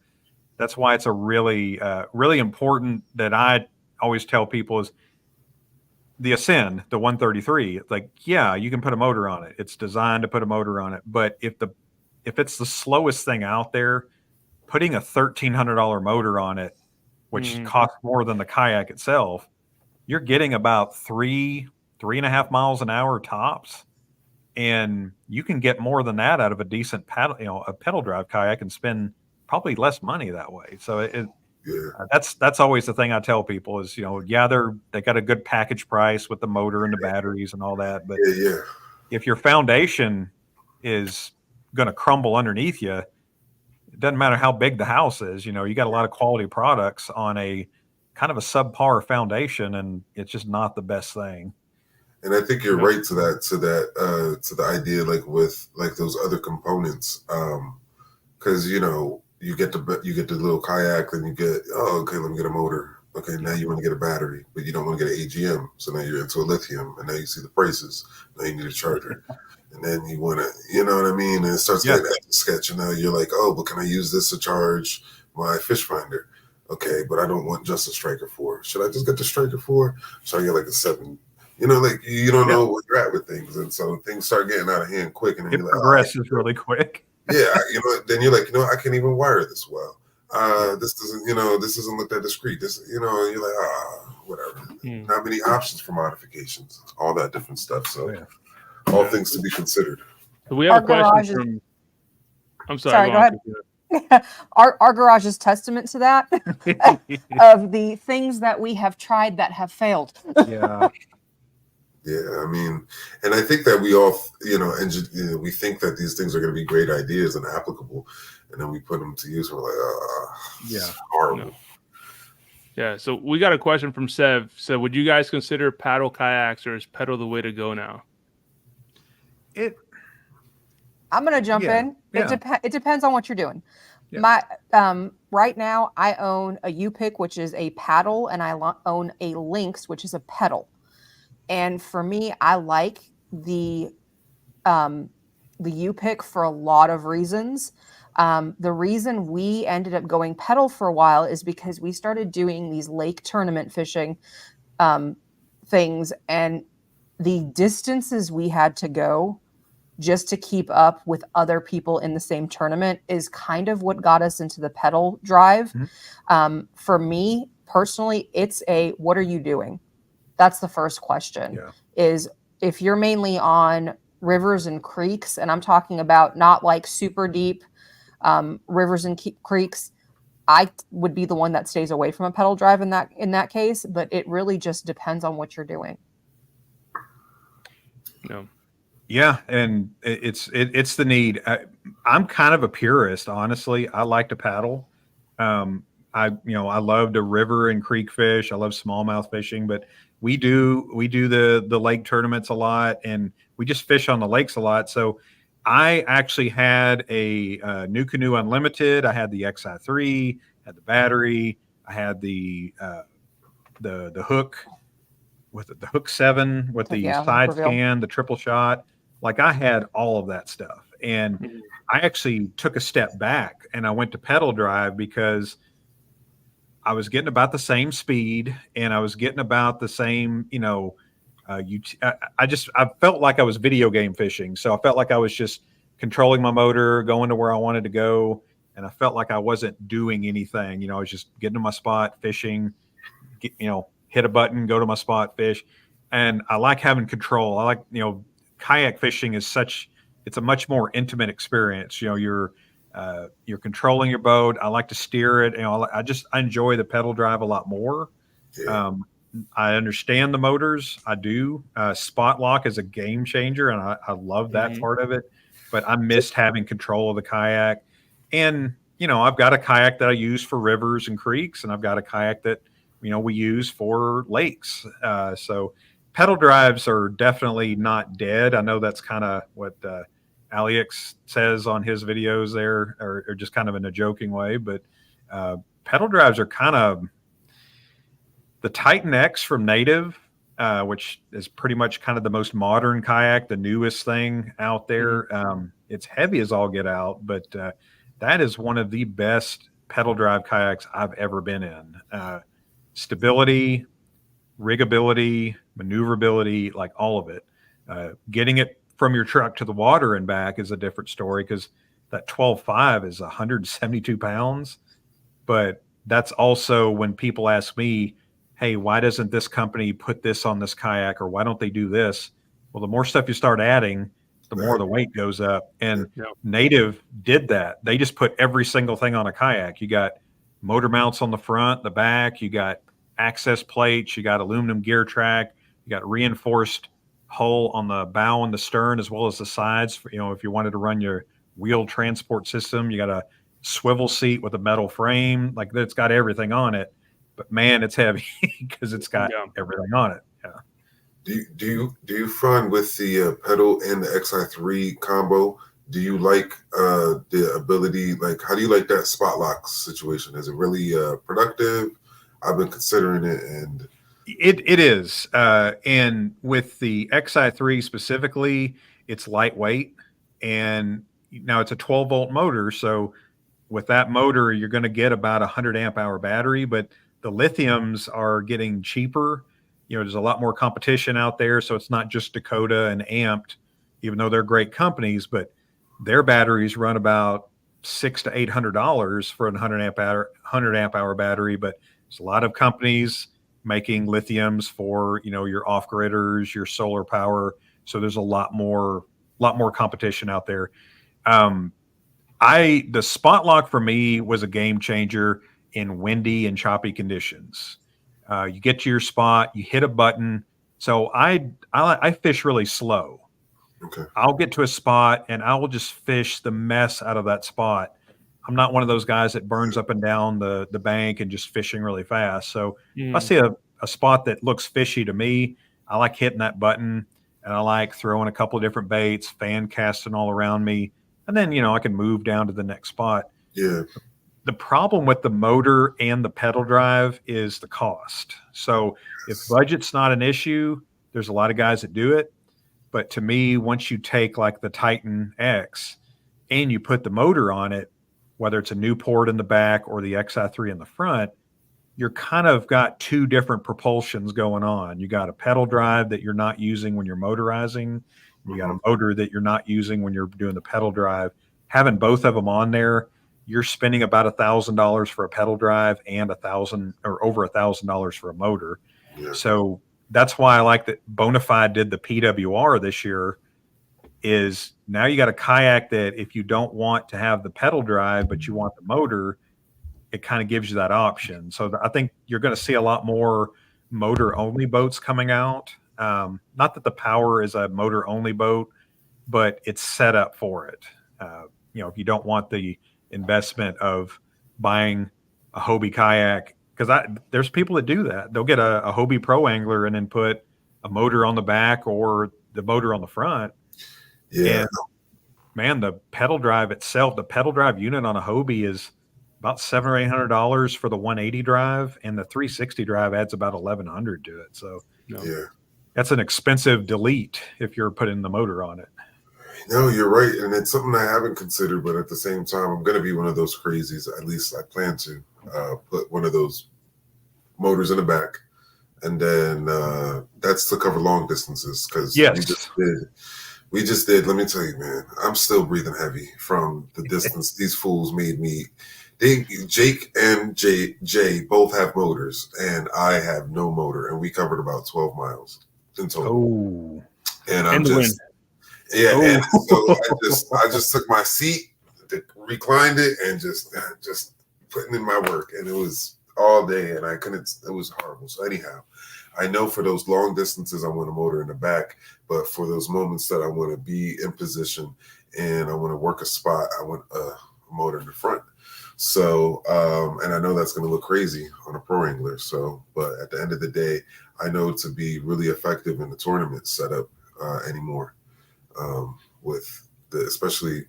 really, really important that I always tell people is the Ascend, the 133. It's like, yeah, you can put a motor on it. It's designed to put a motor on it. But if it's the slowest thing out there, putting a $1,300 motor on it, which costs more than the kayak itself, you're getting about 3.5 miles an hour tops. And you can get more than that out of a decent paddle, a pedal drive kayak, and spend probably less money that way. So that's always the thing I tell people is, they got a good package price with the motor and the batteries and all that. But if your foundation is going to crumble underneath you, it doesn't matter how big the house is. You got a lot of quality products on a kind of a subpar foundation, and it's just not the best thing. And I think you're right to the idea, like with like those other components, because you get the little kayak, then you get, let me get a motor. Okay, now you want to get a battery, but you don't want to get an AGM, so now you're into a lithium, and now you see the prices. Now you need a charger, and then you want to, you know what I mean? And it starts getting sketch, and now you're like, but can I use this to charge my fish finder? Okay, but I don't want just a Striker 4. Should I just get the Striker 4? Should I get like a 7? You don't know where you're at with things, and so things start getting out of hand quick, and then it progresses really quick. Yeah, then you're like, I can't even wire this well. This doesn't look that discreet. This, you're like, whatever. Not many options for modifications, all that different stuff. So, all things to be considered. So we have a question from. I'm sorry. Go ahead. Our garage is testament to that of the things that we have tried that have failed. Yeah. Yeah, I mean, and I think that we all, we think that these things are going to be great ideas and applicable, and then we put them to use. And we're like, it's horrible. No. Yeah. So we got a question from Sev. So, would you guys consider paddle kayaks, or is pedal the way to go now? I'm going to jump in. It depends on what you're doing. Yeah. My right now, I own a U-Pick, which is a paddle, and I own a Lynx, which is a pedal. And for me, I like the U-Pick for a lot of reasons. The reason we ended up going pedal for a while is because we started doing these lake tournament fishing things, and the distances we had to go just to keep up with other people in the same tournament is kind of what got us into the pedal drive. For me personally, it's what are you doing? That's the first question. Is if you're mainly on rivers and creeks, and I'm talking about not like super deep Rivers and creeks, I would be the one that stays away from a pedal drive in that case, but it really just depends on what you're doing. No. Yeah, and it's the need. I'm kind of a purist, honestly. I like to paddle. I love to river and creek fish. I love smallmouth fishing, but we do the lake tournaments a lot, and we just fish on the lakes a lot. So I actually had a New Canoe Unlimited. I had the XI3, had the battery. I had the hook with the hook 7 with the side scan, the triple shot. Like I had all of that stuff, and I actually took a step back and I went to pedal drive because I was getting about the same speed and I was getting about the same, I felt like I was video game fishing. So I felt like I was just controlling my motor, going to where I wanted to go. And I felt like I wasn't doing anything. I was just getting to my spot, fishing, hit a button, go to my spot, fish. And I like having control. I like, kayak fishing is it's a much more intimate experience. You're controlling your boat. I like to steer it. I enjoy the pedal drive a lot more. Yeah. I understand the motors. I do. Spot lock is a game changer, and I love that part of it. But I missed having control of the kayak. And, I've got a kayak that I use for rivers and creeks, and I've got a kayak that, we use for lakes. So pedal drives are definitely not dead. I know that's kind of what Alex says on his videos there, or just kind of in a joking way, but pedal drives are kind of the Titan X from Native, which is pretty much kind of the most modern kayak, the newest thing out there. It's heavy as all get out, but that is one of the best pedal drive kayaks I've ever been in. Stability, riggability, maneuverability, like all of it. Getting it from your truck to the water and back is a different story because that 12.5 is 172 pounds. But that's also when people ask me, hey, why doesn't this company put this on this kayak, or why don't they do this? Well, the more stuff you start adding, the more the weight goes up. And Native did that. They just put every single thing on a kayak. You got motor mounts on the front, the back, you got access plates, you got aluminum gear track, you got reinforced hull on the bow and the stern, as well as the sides. If you wanted to run your wheel transport system, you got a swivel seat with a metal frame. Like, it's got everything on it. But man, it's heavy because it's got everything on it. Yeah. Do you find with the pedal and the XI3 combo, do you like the ability? Like, how do you like that spot lock situation? Is it really productive? I've been considering it, and it is. And with the XI3 specifically, it's lightweight, and now it's a 12-volt motor. So with that motor, you're going to get about a 100 amp hour battery, but the lithiums are getting cheaper. There's a lot more competition out there. So it's not just Dakota and Amped, even though they're great companies, but their batteries run about $600 to $800 for a 100 amp hour battery. But there's a lot of companies making lithiums for, your off-gridders, your solar power. So there's a lot more competition out there. The spot lock for me was a game changer in windy and choppy conditions. You get to your spot, you hit a button. So I fish really slow. Okay. I'll get to a spot and I will just fish the mess out of that spot. I'm not one of those guys that burns up and down the bank and just fishing really fast. So if I see a spot that looks fishy to me, I like hitting that button, and I like throwing a couple of different baits, fan casting all around me. And then, I can move down to the next spot. Yeah. The problem with the motor and the pedal drive is the cost. So if budget's not an issue, there's a lot of guys that do it. But to me, once you take like the Titan X and you put the motor on it, whether it's a Newport in the back or the XI3 in the front, you're kind of got two different propulsions going on. You got a pedal drive that you're not using when you're motorizing. You got a motor that you're not using when you're doing the pedal drive. Having both of them on there, you're spending about $1,000 for a pedal drive and $1,000 or over $1,000 for a motor. Yeah. So that's why I like that Bonafide did the PWR this year. Is Now you got a kayak that if you don't want to have the pedal drive, but you want the motor, it kind of gives you that option. So I think you're going to see a lot more motor only boats coming out. Not that the Power is a motor only boat, but it's set up for it. If you don't want the investment of buying a Hobie kayak, because there's people that do that. They'll get a Hobie Pro Angler and then put a motor on the back or the motor on the front. Yeah. And man, the pedal drive itself, the pedal drive unit on a Hobie is about $700 or $800 for the 180 drive, and the 360 drive adds about $1,100 to it. So yeah, that's an expensive delete if you're putting the motor on it. No, you're right, and it's something I haven't considered. But at the same time, I'm going to be one of those crazies. At least I plan to put one of those motors in the back, and then that's to cover long distances. Because we just did. Let me tell you, man, I'm still breathing heavy from the distance these fools made me. Jake and Jay both have motors, and I have no motor, and we covered about 12 miles in total. Oh, and I'm just. Yeah, and so I just took my seat, reclined it, and just putting in my work, and it was all day, and I couldn't. It was horrible. So anyhow, I know for those long distances, I want a motor in the back, but for those moments that I want to be in position and I want to work a spot, I want a motor in the front. So, and I know that's going to look crazy on a Pro Angler. So, but at the end of the day, I know to be really effective in the tournament setup anymore. With especially,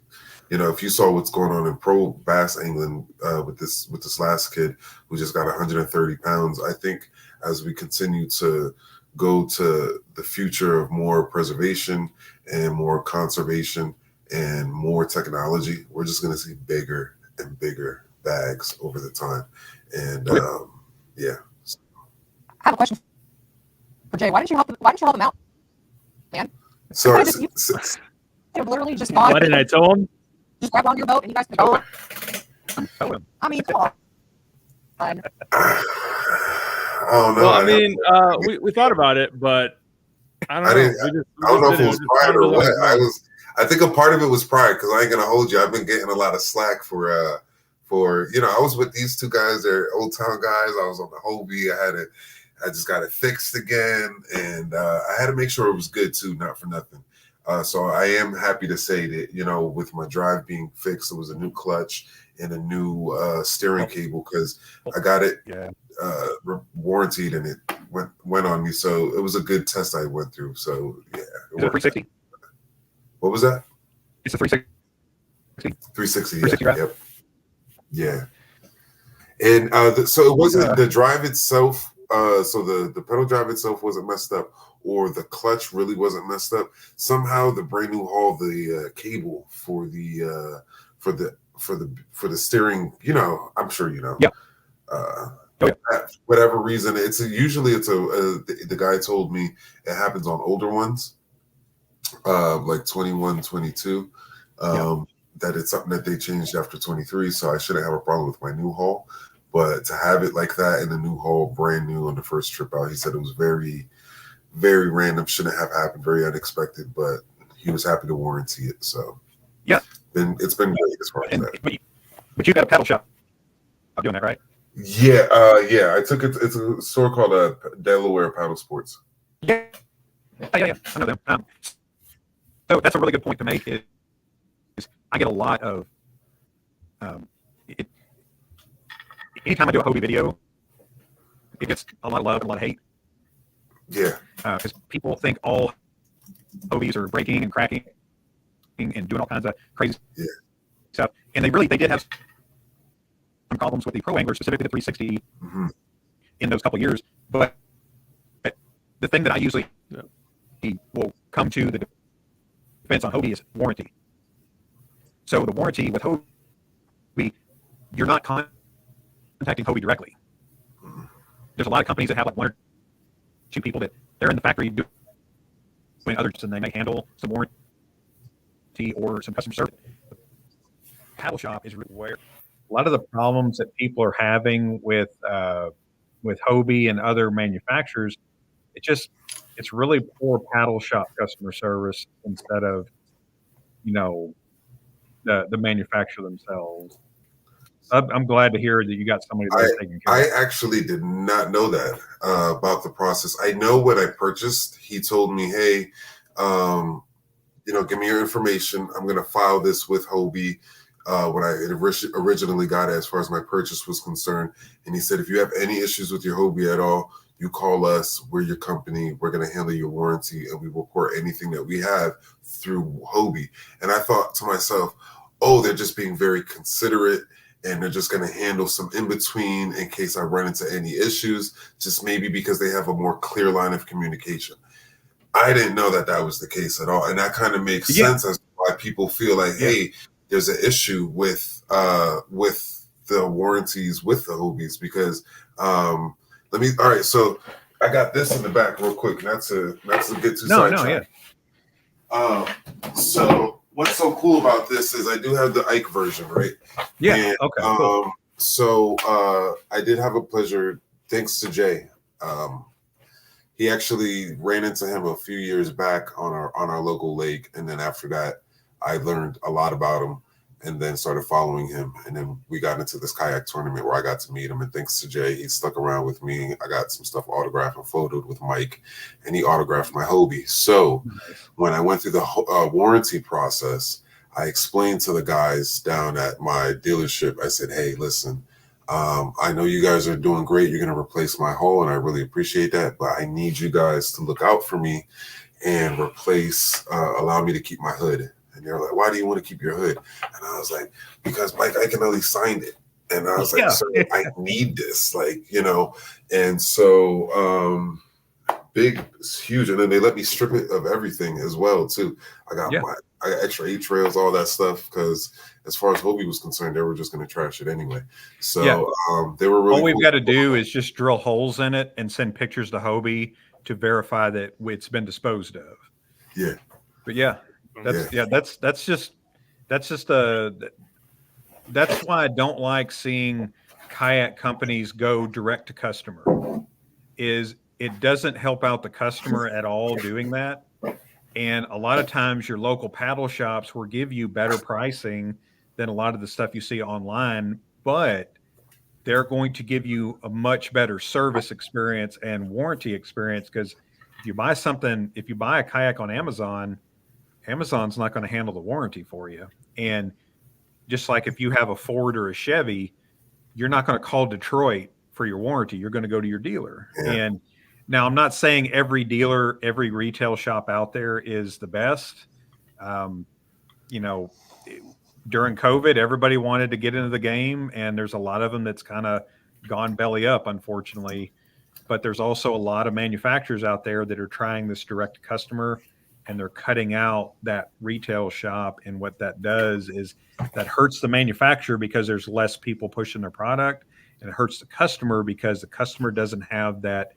if you saw what's going on in pro bass angling with this last kid who just got 130 pounds, I think as we continue to go to the future of more preservation and more conservation and more technology, we're just going to see bigger and bigger bags over the time. And yeah. I have a question for Jay. Why didn't you help him out, man? Sorry. Literally just why didn't I tell him? Just grab onto your boat and you guys can go. I mean, come on. Oh no! Well, I mean, we thought about it, but I don't know. I don't know if it was pride or what. I think a part of it was pride, because I ain't gonna hold you. I've been getting a lot of slack for I was with these two guys. They're Old Town guys. I was on the Hobie. I just got it fixed again, and I had to make sure it was good too, not for nothing. So I am happy to say that, with my drive being fixed, it was a new clutch and a new steering cable, because I got it warranted and it went on me. So it was a good test I went through. So yeah. Is it 360? What was that? It's a 360. 360. 360, right? Yep. Yeah. And so it wasn't the drive itself. So the pedal drive itself wasn't messed up, or the clutch really wasn't messed up. Somehow the brand new hull, the cable for the steering, I'm sure Yeah. Whatever reason, the guy told me it happens on older ones, like 21, 22. That it's something that they changed after 23. So I shouldn't have a problem with my new hull. But to have it like that in the new hull, brand new on the first trip out, he said it was very, very random. Shouldn't have happened. Very unexpected. But he was happy to warranty it. So yeah, it's been great as far as that. But you got a pedal shop. I'm doing that, right? Yeah, I took it. It's a store called Delaware Paddle Sports. Yeah. I know them. So that's a really good point to make. Is I get a lot of anytime I do a Hobie video, it gets a lot of love and a lot of hate. Yeah. Because people think all Hobies are breaking and cracking and doing all kinds of crazy stuff. And they did have some problems with the Pro Angler, specifically the 360 in those couple of years. But the thing that I usually will come to the defense on Hobie is warranty. So the warranty with Hobie, you're not contacting Hobie directly. There's a lot of companies that have like one or two people that they're in the factory doing others, and they may handle some warranty or some customer service. The paddle shop is where a lot of the problems that people are having with Hobie and other manufacturers, it's really poor paddle shop customer service instead of the manufacturer themselves. I'm glad to hear that you got somebody there taking care of I it. actually did not know that about the process. I know what I purchased. He told me, hey, give me your information. I'm going to file this with Hobie when I originally got it as far as my purchase was concerned. And he said, if you have any issues with your Hobie at all, you call us. We're your company. We're going to handle your warranty, and we will report anything that we have through Hobie. And I thought to myself, oh, they're just being very considerate, and they're just going to handle some in between in case I run into any issues, just maybe because they have a more clear line of communication. I didn't know that was the case at all. And that kind of makes sense as to why people feel like, hey, there's an issue with the warranties with the Hobies, because all right, so I got this in the back real quick, not to get too sidetracked. So what's so cool about this is I do have the Ike version, right? Yeah. And, okay. Cool. So I did have a pleasure, thanks to Jay. He actually ran into him a few years back on our local lake, and then after that, I learned a lot about him, and then started following him, and then we got into this kayak tournament where I got to meet him. And thanks to Jay, he stuck around with me. I got some stuff autographed and photoed with Mike, and he autographed my Hobie. So when I went through the warranty process, I explained to the guys down at my dealership. I said, "Hey, listen. I know you guys are doing great. You're going to replace my hull, and I really appreciate that. But I need you guys to look out for me and allow me to keep my hood." And they're like, "Why do you want to keep your hood?" And I was like, "Because Mike Iaconelli signed it." And I was like, "Sir, I need this." And so big, it's huge. And then they let me strip it of everything as well, too. I got extra 8 trails, all that stuff, because as far as Hobie was concerned, they were just going to trash it anyway. So they were really all we've cool. got to do is just drill holes in it and send pictures to Hobie to verify that it's been disposed of. Yeah. But that's why I don't like seeing kayak companies go direct to customer. Is it doesn't help out the customer at all doing that. And a lot of times your local paddle shops will give you better pricing than a lot of the stuff you see online, but they're going to give you a much better service experience and warranty experience. Because if you buy a kayak on Amazon, Amazon's not going to handle the warranty for you. And just like if you have a Ford or a Chevy, you're not going to call Detroit for your warranty. You're going to go to your dealer. Yeah. And now I'm not saying every dealer, every retail shop out there is the best. During COVID, everybody wanted to get into the game, and there's a lot of them that's kind of gone belly up, unfortunately. But there's also a lot of manufacturers out there that are trying this direct to customer, and they're cutting out that retail shop. And what that does is that hurts the manufacturer because there's less people pushing their product, and it hurts the customer because the customer doesn't have that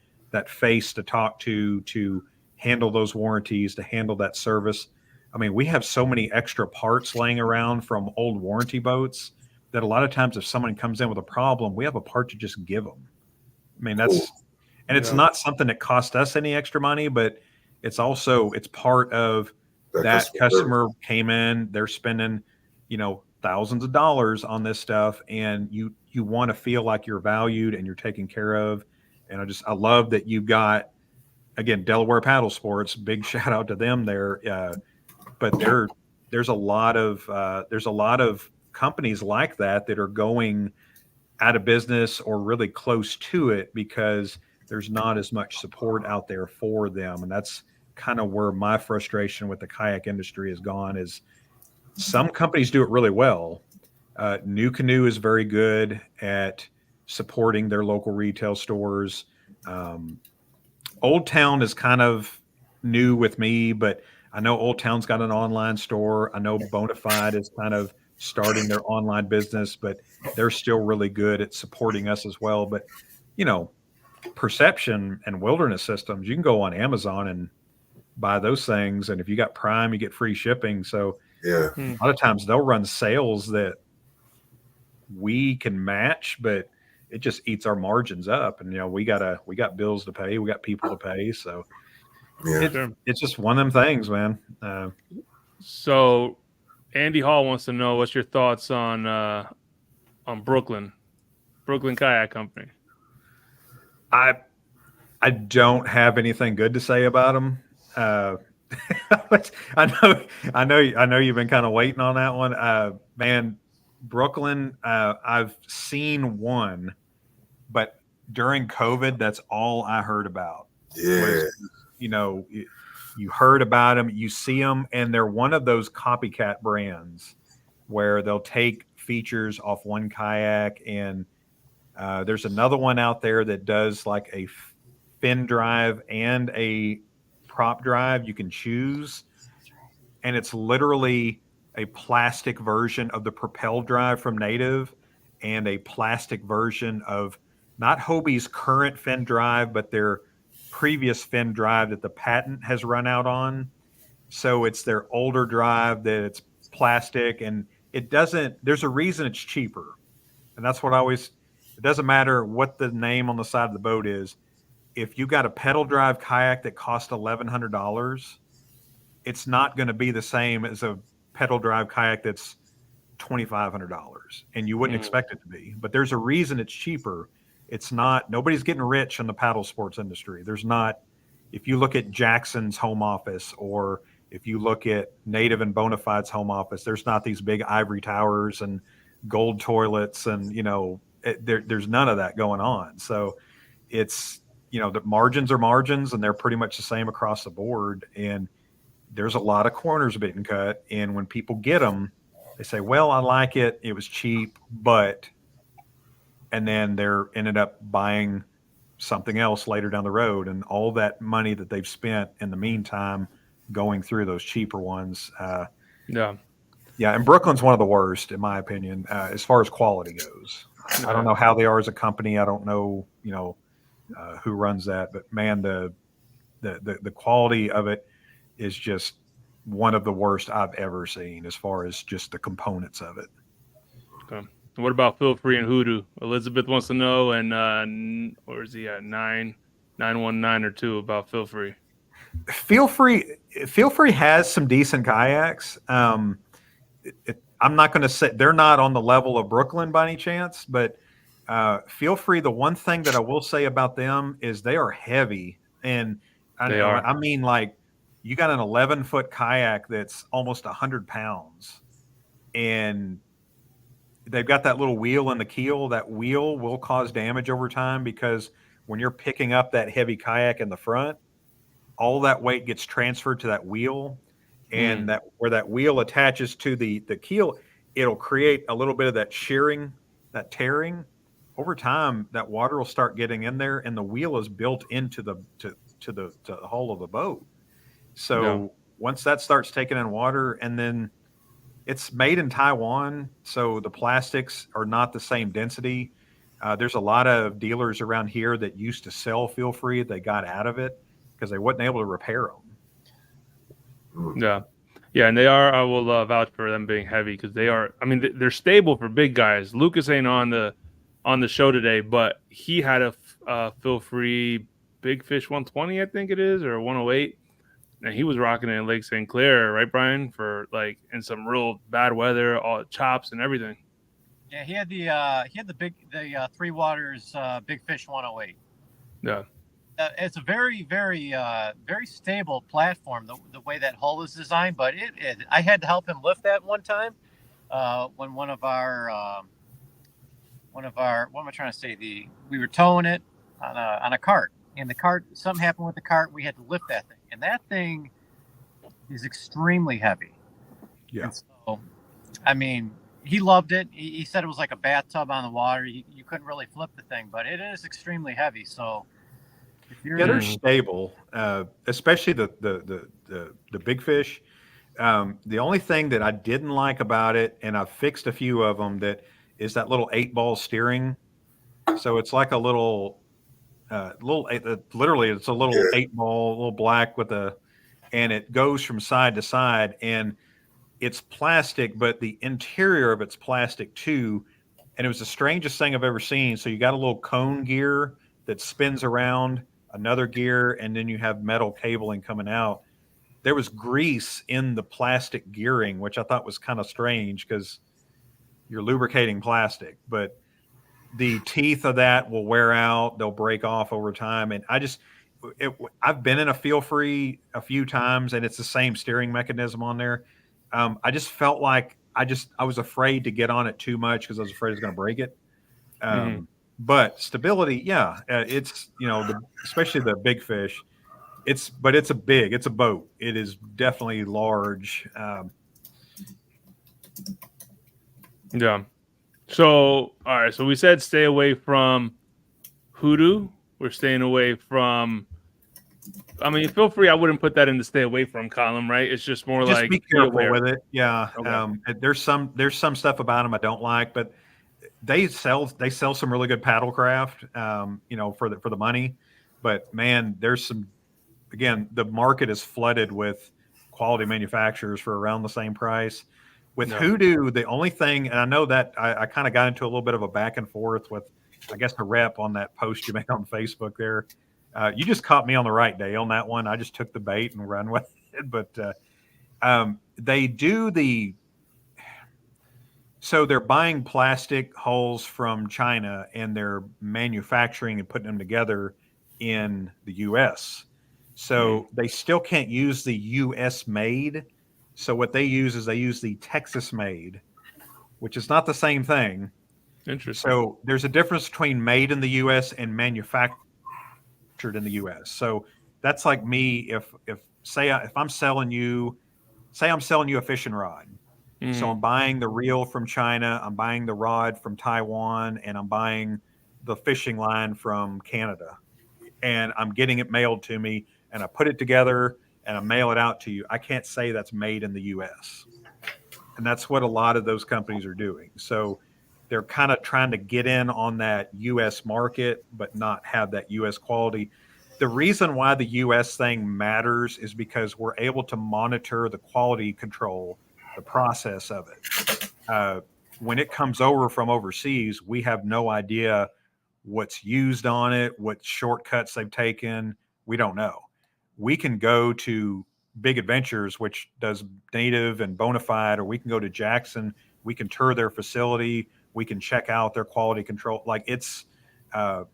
face to talk to handle those warranties, to handle that service. I mean, we have so many extra parts laying around from old warranty boats that a lot of times if someone comes in with a problem, we have a part to just give them. I mean, it's not something that cost us any extra money, but it's part of that customer came in, they're spending, thousands of dollars on this stuff, and you want to feel like you're valued and you're taken care of. And I love that you got, again, Delaware Paddle Sports, big shout out to them there. But there's a lot of companies like that are going out of business or really close to it because there's not as much support out there for them. And that's kind of where my frustration with the kayak industry has gone. Is some companies do it really well. New Canoe is very good at supporting their local retail stores. Old Town is kind of new with me, but I know Old Town's got an online store. I know Bonafide is kind of starting their online business, but they're still really good at supporting us as well. But, Perception and Wilderness Systems, you can go on Amazon and buy those things. And if you got Prime, you get free shipping. So a lot of times they'll run sales that we can match, but it just eats our margins up. And, we got bills to pay. We got people to pay. So it's just one of them things, man. So Andy Hall wants to know what's your thoughts on Brooklyn Kayak Company. I don't have anything good to say about them. I know you've been kind of waiting on that one. Man, Brooklyn, I've seen one, but during COVID, that's all I heard about. Yeah. You heard about them, you see them, and they're one of those copycat brands where they'll take features off one kayak, and there's another one out there that does like a fin drive and a prop drive. You can choose, and it's literally a plastic version of the Propel drive from Native and a plastic version of not Hobie's current fin drive, but their previous fin drive that the patent has run out on. So it's their older drive that it's plastic, and there's a reason it's cheaper. And that's what it doesn't matter what the name on the side of the boat is. If you got a pedal drive kayak that costs $1,100, it's not going to be the same as a pedal drive kayak that's $2,500, and you wouldn't expect it to be. But there's a reason it's cheaper. It's not, nobody's getting rich in the paddle sports industry. There's not, if you look at Jackson's home office, or if you look at Native and Bonafide's home office, there's not these big ivory towers and gold toilets, and there's none of that going on. So it's, the margins are margins, and they're pretty much the same across the board. And there's a lot of corners being cut. And when people get them, they say, well, I like it. It was cheap, and then they're ended up buying something else later down the road. And all that money that they've spent in the meantime going through those cheaper ones. Yeah. And Brooklyn's one of the worst, in my opinion, as far as quality goes. I don't know how they are as a company. I don't know, who runs that, but man, the quality of it is just one of the worst I've ever seen as far as just the components of it. Okay. What about Feel Free and Hoodoo? Elizabeth wants to know, and where is he at? 919 or 2 about Feel Free. Feel Free has some decent kayaks. I'm not going to say they're not on the level of Brooklyn by any chance, but Feel Free, the one thing that I will say about them is they are heavy. And I mean, like, you got an 11-foot kayak that's almost 100 pounds, and they've got that little wheel in the keel. That wheel will cause damage over time, because when you're picking up that heavy kayak in the front, all that weight gets transferred to that wheel, and that where that wheel attaches to the keel, it'll create a little bit of that shearing, that tearing. Over time, that water will start getting in there, and the wheel is built into the hull of the boat. So once that starts taking in water, and then it's made in Taiwan, so the plastics are not the same density. There's a lot of dealers around here that used to sell Feel Free. They got out of it because they wasn't able to repair them. Yeah, and they are. I will vouch for them being heavy, because they are. I mean, they're stable for big guys. Lucas ain't on the show today, but he had a Feel Free Big Fish 120, I think it is, or 108. And he was rocking it in Lake St. Clair, right, Brian? For like in some real bad weather, all chops and everything. Yeah, he had the Three Waters Big Fish 108. Yeah, it's a very, very, very stable platform. The way that hull is designed, but I had to help him lift that one time when one of our what am I trying to say? We were towing it on a cart, and the cart, something happened with the cart. We had to lift that thing, and that thing is extremely heavy. Yeah. And so, I mean, he loved it. He said it was like a bathtub on the water. You couldn't really flip the thing, but it is extremely heavy. So if you're they're stable, especially the big fish. The only thing that I didn't like about it, and I've fixed a few of them, that is that little 8-ball steering. So it's like a little literally it's a little 8-ball, a little black and it goes from side to side, and it's plastic, but the interior of it's plastic too. And it was the strangest thing I've ever seen. So you got a little cone gear that spins around another gear, and then you have metal cabling coming out. there was grease in the plastic gearing, which I thought was kind of strange because you're lubricating plastic, but the teeth of that will wear out. They'll break off over time. And I've been in a Feel Free a few times, and it's the same steering mechanism on there. I just felt like I was afraid to get on it too much because I was afraid it was going to break it. But stability, yeah, it's, especially the big fish. It's a boat. It is definitely large. Yeah. So, all right. So we said stay away from hoodoo. We're staying away from. I mean, Feel Free. I wouldn't put that in the stay away from column, right? It's just more Just like be careful with it. Yeah. Okay. There's some stuff about them I don't like, but they sell some really good paddle craft, for the money. But man, there's some. Again, the market is flooded with quality manufacturers for around the same price. With Hoodoo, the only thing, and I know that I kind of got into a little bit of a back and forth with, I guess, the rep on that post you made on Facebook there. You just caught me on the right day on that one. I just took the bait and ran with it. But they do so they're buying plastic hulls from China and they're manufacturing and putting them together in the U.S. So they still can't use the U.S. made. So what they use the Texas made, which is not the same thing. Interesting. So there's a difference between made in the U.S. and manufactured in the U.S. So that's like me if I'm selling you a fishing rod. So I'm buying the reel from China, I'm buying the rod from Taiwan, and I'm buying the fishing line from Canada. And I'm getting it mailed to me, and I put it together and I mail it out to you. I can't say that's made in the U.S. And that's what a lot of those companies are doing. So they're kind of trying to get in on that U.S. market, but not have that U.S. quality. The reason why the U.S. thing matters is because we're able to monitor the quality control, the process of it. When it comes over from overseas, we have no idea what's used on it, what shortcuts they've taken. We don't know. We can go to Big Adventures, which does native and bona fide, or we can go to Jackson. We can tour their facility. We can check out their quality control. Like there's a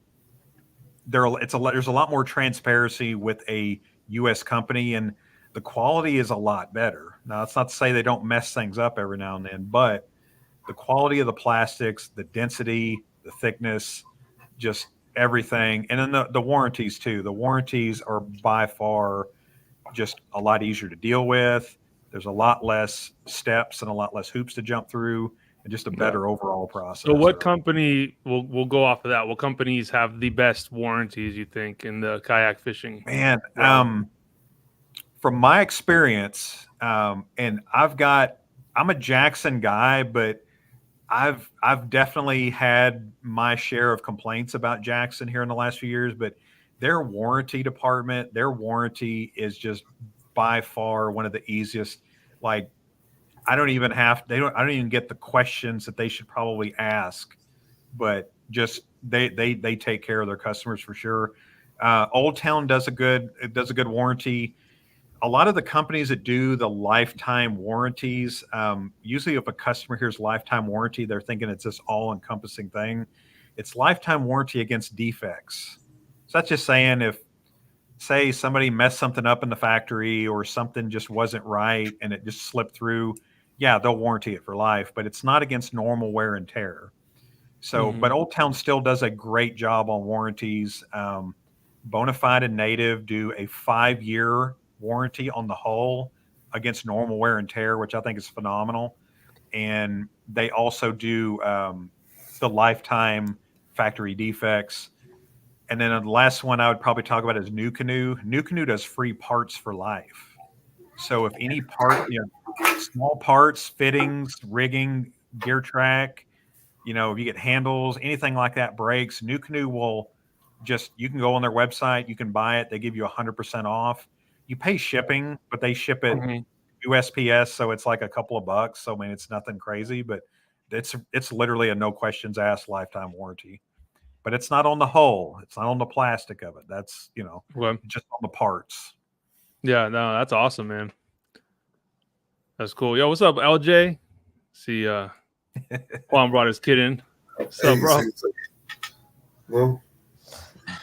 lot more transparency with a U.S. company, and the quality is a lot better. Now, that's not to say they don't mess things up every now and then, but the quality of the plastics, the density, the thickness, just everything. And then the warranties too. The warranties are by far just a lot easier to deal with. There's a lot less steps and a lot less hoops to jump through, and just a better overall process. So what company we'll go off of that? What companies have the best warranties, you think, in the kayak fishing? Man, from my experience, and I'm a Jackson guy, but I've definitely had my share of complaints about Jackson here in the last few years, but their warranty department, their warranty is just by far one of the easiest. Like I don't even get the questions that they should probably ask, but just they take care of their customers for sure. Old Town does a good warranty. A lot of the companies that do the lifetime warranties, usually if a customer hears lifetime warranty, they're thinking it's this all-encompassing thing. It's lifetime warranty against defects. So that's just saying if, say, somebody messed something up in the factory or something just wasn't right and it just slipped through, yeah, they'll warranty it for life, but it's not against normal wear and tear. So, but Old Town still does a great job on warranties. Bonafide and Native do a 5-year warranty on the hull against normal wear and tear, which I think is phenomenal. And they also do the lifetime factory defects. And then the last one I would probably talk about is New Canoe. New Canoe does free parts for life. So if any part, small parts, fittings, rigging, gear track, if you get handles, anything like that breaks, New Canoe will you can go on their website, you can buy it. They give you 100% off. You pay shipping, but they ship it USPS, so it's like a couple of bucks. So I mean, it's nothing crazy, but it's literally a no questions asked lifetime warranty. But it's not on the hull. It's not on the plastic of it. That's just on the parts. Yeah, no, that's awesome, man. That's cool. Yo, what's up, LJ? See, Juan brought his kid in. What's up, bro? Well,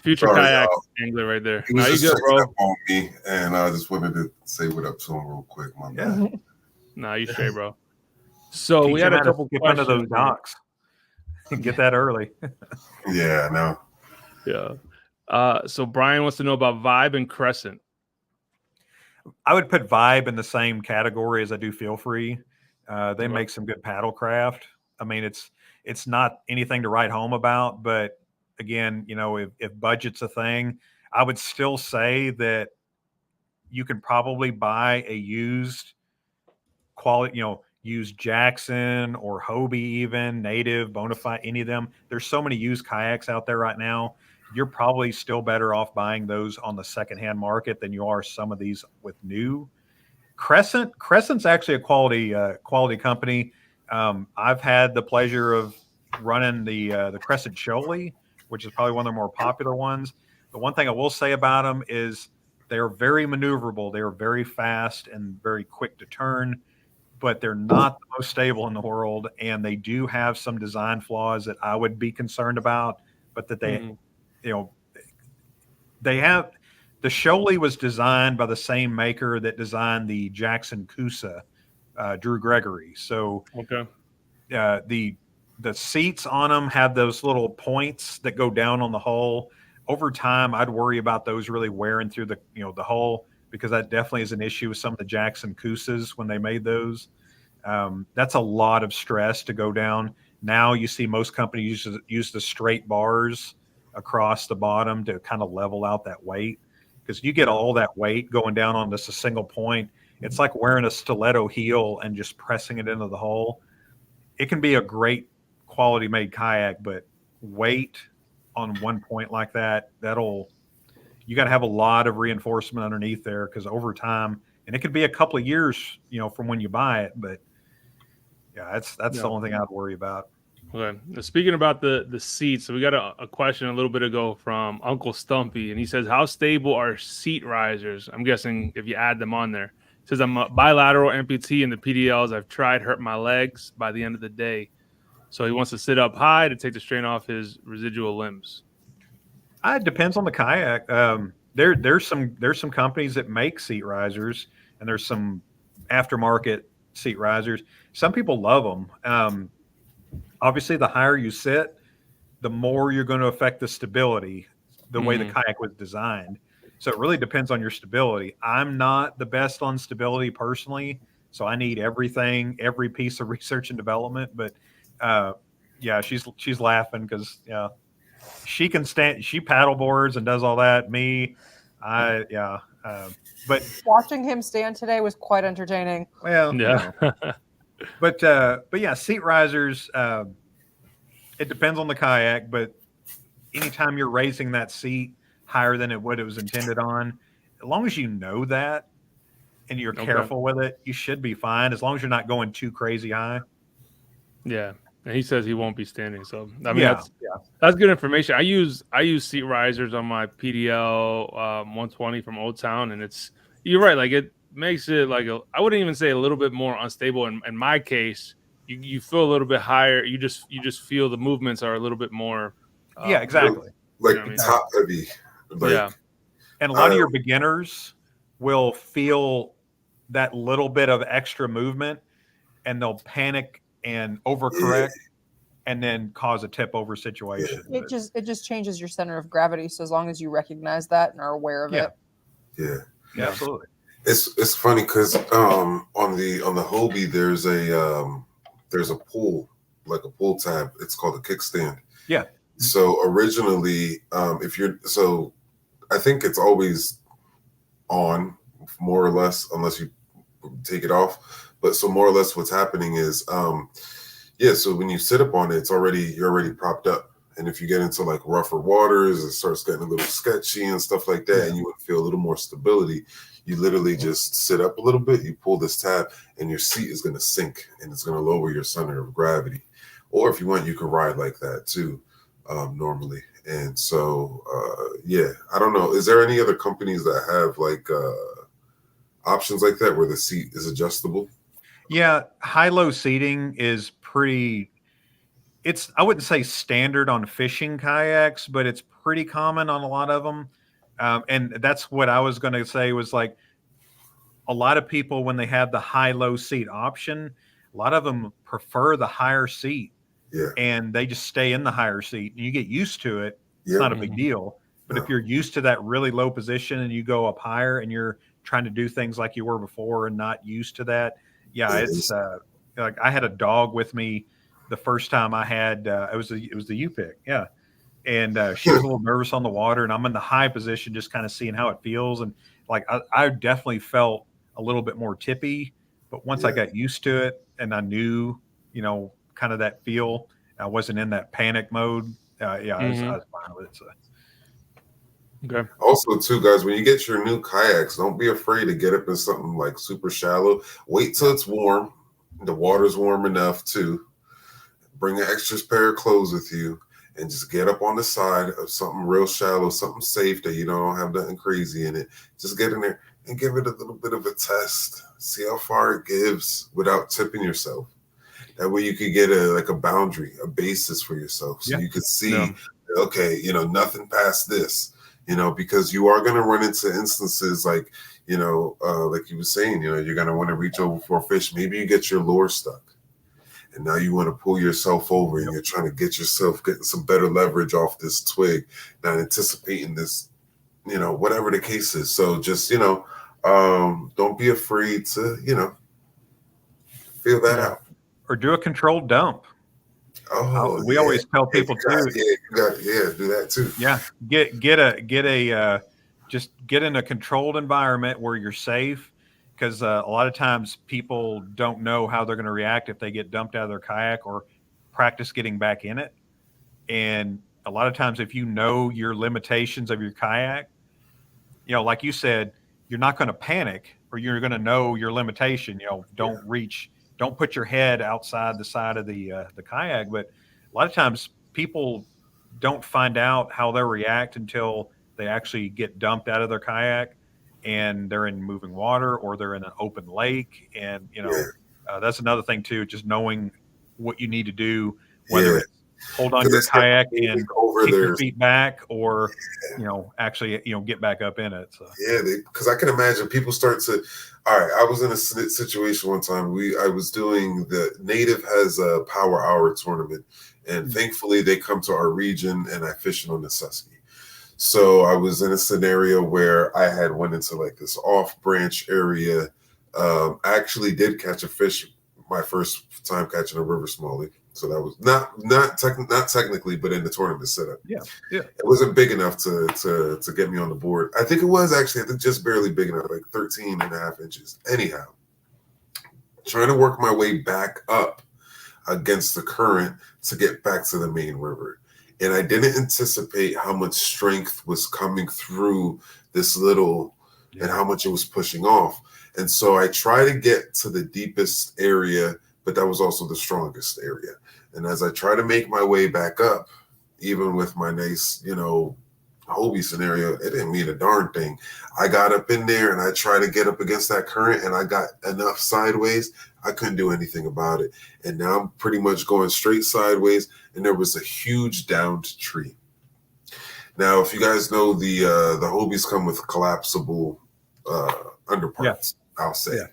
Future sorry, kayak y'all. angler right there. He was No, you just good, checking bro? up on me, and I just wanted to say what up to him real quick. My bad. No, you straight, bro. So Teach we had him a how to couple skip questions. under those docks and get that early. Yeah, I know. Yeah. So Brian wants to know about Vibe and Crescent. I would put Vibe in the same category as I do Feel Free. They make some good paddle craft. I mean, it's not anything to write home about, but again, you know, if budget's a thing, I would still say that you can probably buy a used quality, you know, used Jackson or Hobie, even Native, Bonafide, any of them. There's so many used kayaks out there right now. You're probably still better off buying those on the secondhand market than you are some of these with new. Crescent's actually a quality company. I've had the pleasure of running the Crescent Shoaly, which is probably one of the more popular ones. The one thing I will say about them is they're very maneuverable. They're very fast and very quick to turn, but they're not the most stable in the world, and they do have some design flaws that I would be concerned about. But that they, you know, they have. The Shoaly was designed by the same maker that designed the Jackson Coosa, Drew Gregory. So the seats on them have those little points that go down on the hull. Over time, I'd worry about those really wearing through the hull, because that definitely is an issue with some of the Jackson Coosas when they made those. That's a lot of stress to go down. Now you see most companies use the straight bars across the bottom to kind of level out that weight, because you get all that weight going down on just a single point. It's like wearing a stiletto heel and just pressing it into the hull. It can be a great quality made kayak, but weight on one point like that, you got to have a lot of reinforcement underneath there, because over time, and it could be a couple of years, you know, from when you buy it, but yeah, that's the only thing I'd worry about. Okay. Now, speaking about the seats, so we got a question a little bit ago from Uncle Stumpy, and he says, "How stable are seat risers?" I'm guessing if you add them on there. He says, "I'm a bilateral amputee, and the PDLs I've tried hurt my legs by the end of the day. So he wants to sit up high to take the strain off his residual limbs." It depends on the kayak. There's some companies that make seat risers, and there's some aftermarket seat risers. Some people love them. Obviously, the higher you sit, the more you're going to affect the stability, the way the kayak was designed. So it really depends on your stability. I'm not the best on stability personally, so I need every piece of research and development. But yeah, she's laughing because she can stand, she paddle boards and does all that. But watching him stand today was quite entertaining. Well, yeah. But yeah, seat risers. It depends on the kayak, but anytime you're raising that seat higher than it was intended on, as long as you know that and you're careful with it, you should be fine. As long as you're not going too crazy high. Yeah, and he says he won't be standing. So I mean, that's good information. I use seat risers on my PDL 120 from Old Town, and you're right. Like, it makes it like I wouldn't even say a little bit more unstable. In my case, you feel a little bit higher. You just feel the movements are a little bit more. Yeah, exactly. Like top heavy. Like, and a lot of your beginners will feel that little bit of extra movement, and they'll panic and overcorrect, and then cause a tip over situation. It just changes your center of gravity. So as long as you recognize that and are aware of it. Yeah, absolutely. It's funny because on the Hobie there's a pull, like a pull tab. It's called a kickstand. Yeah. So originally, I think it's always on, more or less, unless you take it off. But so more or less what's happening is, so when you sit up on it, you're already propped up. And if you get into like rougher waters, it starts getting a little sketchy and stuff like that, and you would feel a little more stability. You literally just sit up a little bit, you pull this tab, and your seat is going to sink, and it's going to lower your center of gravity. Or if you want, you could ride like that too, normally. And so, I don't know. Is there any other companies that have options like that where the seat is adjustable? Yeah, high-low seating is pretty. I wouldn't say standard on fishing kayaks, but it's pretty common on a lot of them. And that's what I was going to say was like a lot of people, when they have the high-low seat option, a lot of them prefer the higher seat Yeah. and they just stay in the higher seat and you get used to it. It's Yeah. not a big deal. But if you're used to that really low position and you go up higher and you're trying to do things like you were before and not used to that, yeah, it's like I had a dog with me the first time I had it was the U-pick, yeah, and she was a little nervous on the water, and I'm in the high position, just kind of seeing how it feels, and like I definitely felt a little bit more tippy, but once I got used to it and I knew, kind of that feel, I wasn't in that panic mode. I was fine with it. So. Okay. Also, too, guys, when you get your new kayaks, don't be afraid to get up in something like super shallow. Wait till it's warm. The water's warm enough to bring an extra pair of clothes with you and just get up on the side of something real shallow, something safe that you don't have nothing crazy in it. Just get in there and give it a little bit of a test. See how far it gives without tipping yourself. That way you could get a boundary, a basis for yourself. So you could see, okay, nothing past this. Because you are going to run into instances like, like you were saying, you're going to want to reach over for a fish. Maybe you get your lure stuck and now you want to pull yourself over and you're trying to get yourself getting some better leverage off this twig, not anticipating this, whatever the case is. So just, don't be afraid to, feel that out. Or do a controlled dump. Oh, we always tell people too. Do that too. Yeah, just get in a controlled environment where you're safe, because a lot of times people don't know how they're going to react if they get dumped out of their kayak or practice getting back in it. And a lot of times, if you know your limitations of your kayak, like you said, you're not going to panic, or you're going to know your limitation. Don't put your head outside the side of the kayak. But a lot of times people don't find out how they react until they actually get dumped out of their kayak and they're in moving water or they're in an open lake. And, that's another thing too, just knowing what you need to do, whether it's hold on your kayak and keep your feet back or, actually, get back up in it. So. Yeah, because I can imagine people start to, all right, I was in a situation one time. I was doing the Native has a power hour tournament, and thankfully they come to our region and I fish on Nesesky. So I was in a scenario where I had went into like this off branch area. I actually did catch a fish my first time catching a river smallie. So that was not technically, but in the tournament setup. Yeah. It wasn't big enough to get me on the board. I think it was actually, just barely big enough, like 13 and a half inches. Anyhow, trying to work my way back up against the current to get back to the main river. And I didn't anticipate how much strength was coming through this little and how much it was pushing off. And so I try to get to the deepest area, but that was also the strongest area. And as I try to make my way back up, even with my nice, Hobie scenario, it didn't mean a darn thing. I got up in there and I tried to get up against that current and I got enough sideways. I couldn't do anything about it. And now I'm pretty much going straight sideways. And there was a huge downed tree. Now, if you guys know, the Hobies come with collapsible underparts, I'll say. Yeah.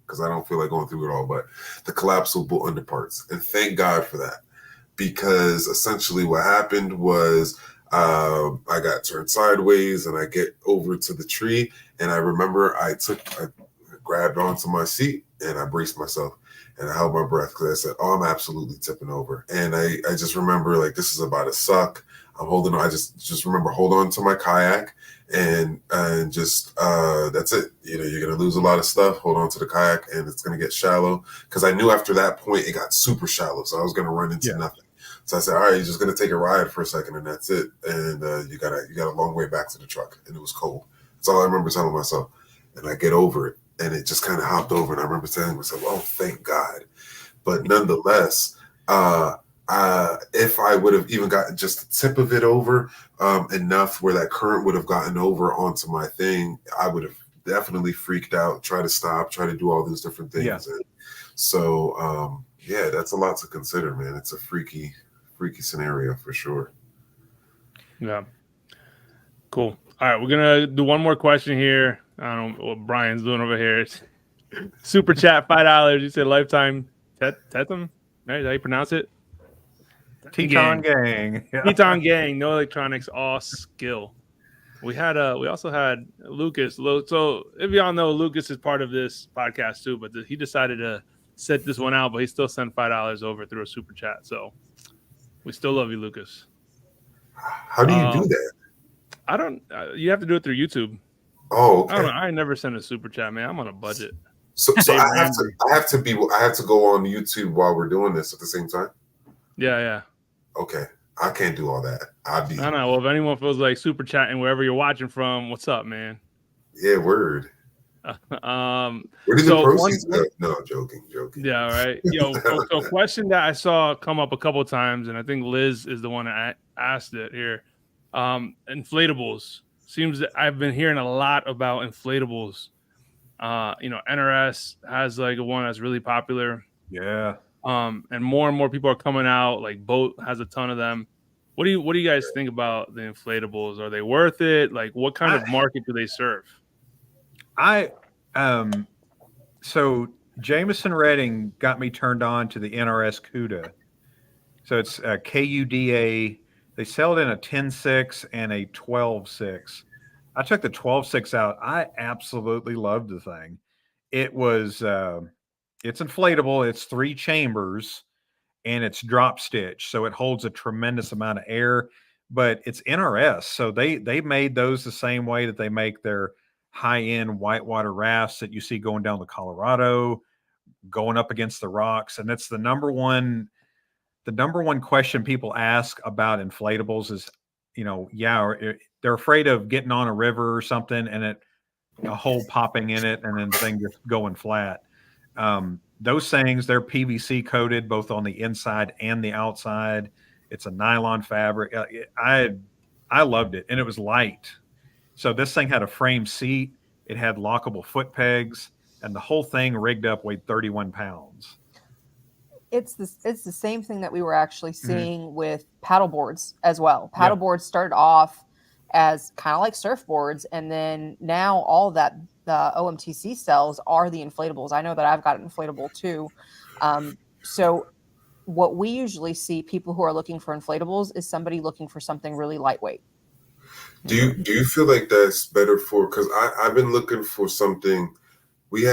Because I don't feel like going through it all, but the collapsible underparts. And thank God for that. Because essentially what happened was I got turned sideways and I get over to the tree. And I remember I grabbed onto my seat and I braced myself and I held my breath because I said, oh, I'm absolutely tipping over. And I just remember like, this is about to suck. I'm holding on. I just remember hold on to my kayak and just that's it. You're gonna lose a lot of stuff. Hold on to the kayak and it's gonna get shallow. Because I knew after that point it got super shallow, so I was gonna run into nothing. So I said, all right, you're just gonna take a ride for a second and that's it. And you got a long way back to the truck and it was cold. That's all I remember telling myself. And I get over it and it just kind of hopped over. And I remember telling myself, oh, thank God. But nonetheless, if I would have even gotten just the tip of it over enough where that current would have gotten over onto my thing, I would have definitely freaked out, try to stop, try to do all these different things. Yeah. And so, yeah, that's a lot to consider, man. It's a freaky scenario for sure. Yeah. Cool. All right, we're gonna do one more question here. I don't know what Brian's doing over here. It's super chat $5. You said lifetime Tetum. Right? Is that how you pronounce it? Teton Gang. Yeah. Teton Gang. No electronics, all skill. We also had Lucas. So if y'all know, Lucas is part of this podcast too, but he decided to set this one out, but he still sent $5 over through a super chat. So we still love you, Lucas. How do you do that? I don't. You have to do it through YouTube. Oh, okay. I don't know. I never send a super chat, man. I'm on a budget. So I have to go on YouTube while we're doing this at the same time. Yeah. Okay, I can't do all that. No. Well, if anyone feels like super chatting wherever you're watching from, what's up, man? Yeah, word. Where did the proceeds go? No, joking. Yeah, right. So a question that I saw come up a couple of times, and I think Liz is the one that asked it here. Inflatables. Seems that I've been hearing a lot about inflatables. NRS has like one that's really popular. Yeah. And more people are coming out. Like Boat has a ton of them. What do you guys think about the inflatables? Are they worth it? Like, what kind of market do they serve? So Jameson Redding got me turned on to the NRS CUDA. So it's KUDA. They sell it in a 10.6 and a 12.6. I took the 12.6 out. I absolutely loved the thing. It was it's inflatable. It's 3 chambers and it's drop stitch, so it holds a tremendous amount of air. But it's NRS, so they made those the same way that they make their high-end whitewater rafts that you see going down the Colorado, going up against the rocks. And that's the number one question people ask about inflatables is, they're afraid of getting on a river or something and a hole popping in it and then the thing just going flat. Those things, they're PVC coated both on the inside and the outside. It's a nylon fabric. I loved it, and it was light. So this thing had a frame seat. It had lockable foot pegs, and the whole thing rigged up weighed 31 pounds. It's the same thing that we were actually seeing with paddle boards as well. Paddle boards started off as kind of like surfboards, and then now all that the OMTC sells are the inflatables. I know that I've got an inflatable too. So what we usually see people who are looking for inflatables is somebody looking for something really lightweight. Do you feel like that's better for? Because I've been looking for something. We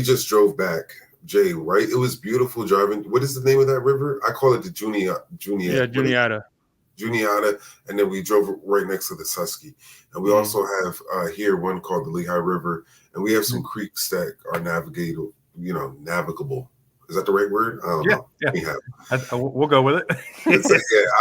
just drove back, Jay. Right? It was beautiful driving. What is the name of that river? I call it the Juniata. Juniata, and then we drove right next to the Susky. And we also have here one called the Lehigh River, and we have some creeks that are navigable. Is that the right word? I don't know. Yeah. We'll go with it. I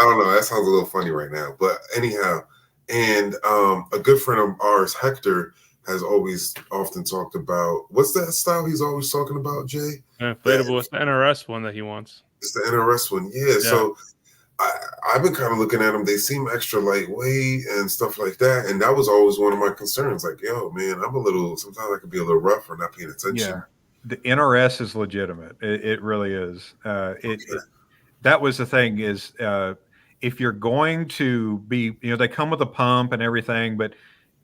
don't know. That sounds a little funny right now. But anyhow, and a good friend of ours, Hector, has often talked about, what's that style he's always talking about, Jay? Inflatable. It's the NRS one that he wants. It's the NRS one. Yeah. So I've been kind of looking at them. They seem extra lightweight and stuff like that. And that was always one of my concerns. Like, yo, man, sometimes I could be a little rough or not paying attention. Yeah. The NRS is legitimate. It really is. That was the thing is, if you're going to be, they come with a pump and everything, but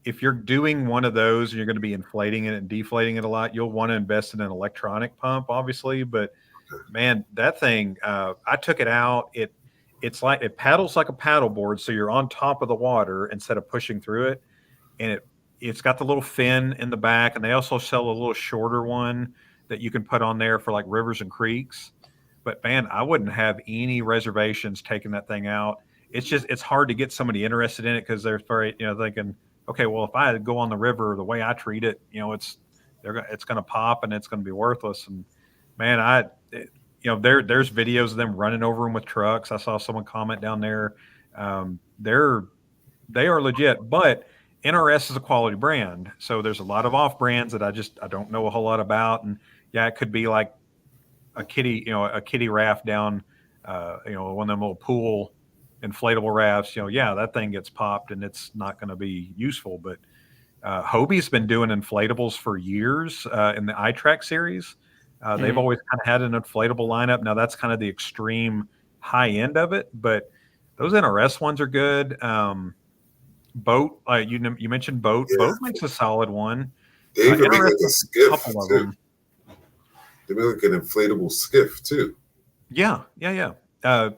if you're doing one of those and you're going to be inflating it and deflating it a lot, you'll want to invest in an electronic pump, obviously. But man, that thing, I took it out. It's like it paddles like a paddle board, so you're on top of the water instead of pushing through it. And it's got the little fin in the back, and they also sell a little shorter one that you can put on there for like rivers and creeks. But man, I wouldn't have any reservations taking that thing out. It's hard to get somebody interested in it because they're very, thinking, okay, well, if I go on the river the way I treat it, it's going to pop and it's going to be worthless. And man, there's videos of them running over them with trucks. I saw someone comment down there. They are legit, but NRS is a quality brand. So there's a lot of off brands that I don't know a whole lot about. And yeah, it could be like a kiddie raft down, one of them little pool inflatable rafts, that thing gets popped and it's not going to be useful. But Hobie's been doing inflatables for years in the iTrack series. They've always kind of had an inflatable lineup. Now that's kind of the extreme high end of it, but those NRS ones are good. Boat, you mentioned Boat. Yeah. Boat makes a solid one. They even make like a NRS, skiff couple of too. them. They make like an inflatable skiff too. Yeah.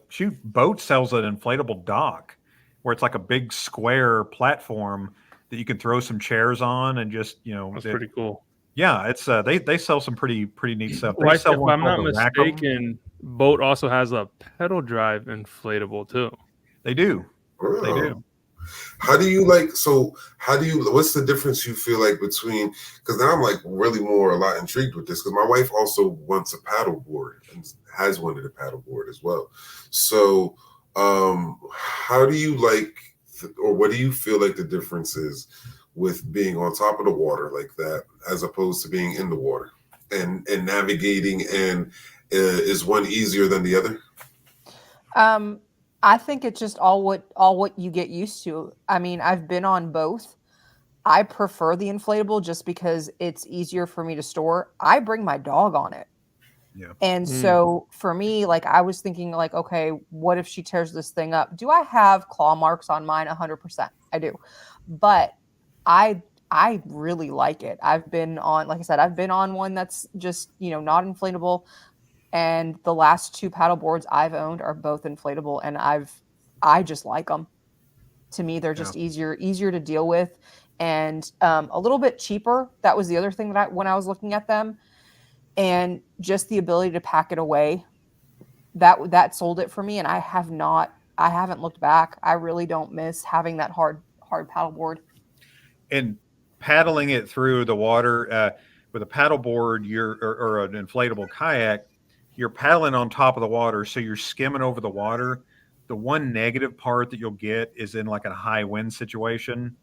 Shoot, Boat sells an inflatable dock where it's like a big square platform that you can throw some chairs on and just, That's pretty cool. Yeah, it's they sell some pretty neat stuff. They Well, sell if one I'm not called the Rackham. mistaken, Boat also has a pedal drive inflatable too. They do. Oh. They do. What's the difference you feel like between, because now I'm like really a lot intrigued with this, because my wife also wants a paddle board and has wanted a paddle board as well. So how do you like, or what do you feel like the difference is with being on top of the water like that, as opposed to being in the water and navigating, and is one easier than the other? I think it's just all what you get used to. I mean, I've been on both. I prefer the inflatable just because it's easier for me to store. I bring my dog on it. Yeah. And so for me, like, I was thinking like, okay, what if she tears this thing up? Do I have claw marks on mine? 100%. I do. But I really like it. I've been on, like I said, I've been on one that's just, not inflatable. And the last 2 paddle boards I've owned are both inflatable, and I just like them. To me, they're just easier to deal with, and a little bit cheaper. That was the other thing that when I was looking at them, and just the ability to pack it away, that sold it for me. And I haven't looked back. I really don't miss having that hard paddle board. And paddling it through the water with a paddle board, or an inflatable kayak, you're paddling on top of the water, so you're skimming over the water. The one negative part that you'll get is in like a high wind situation,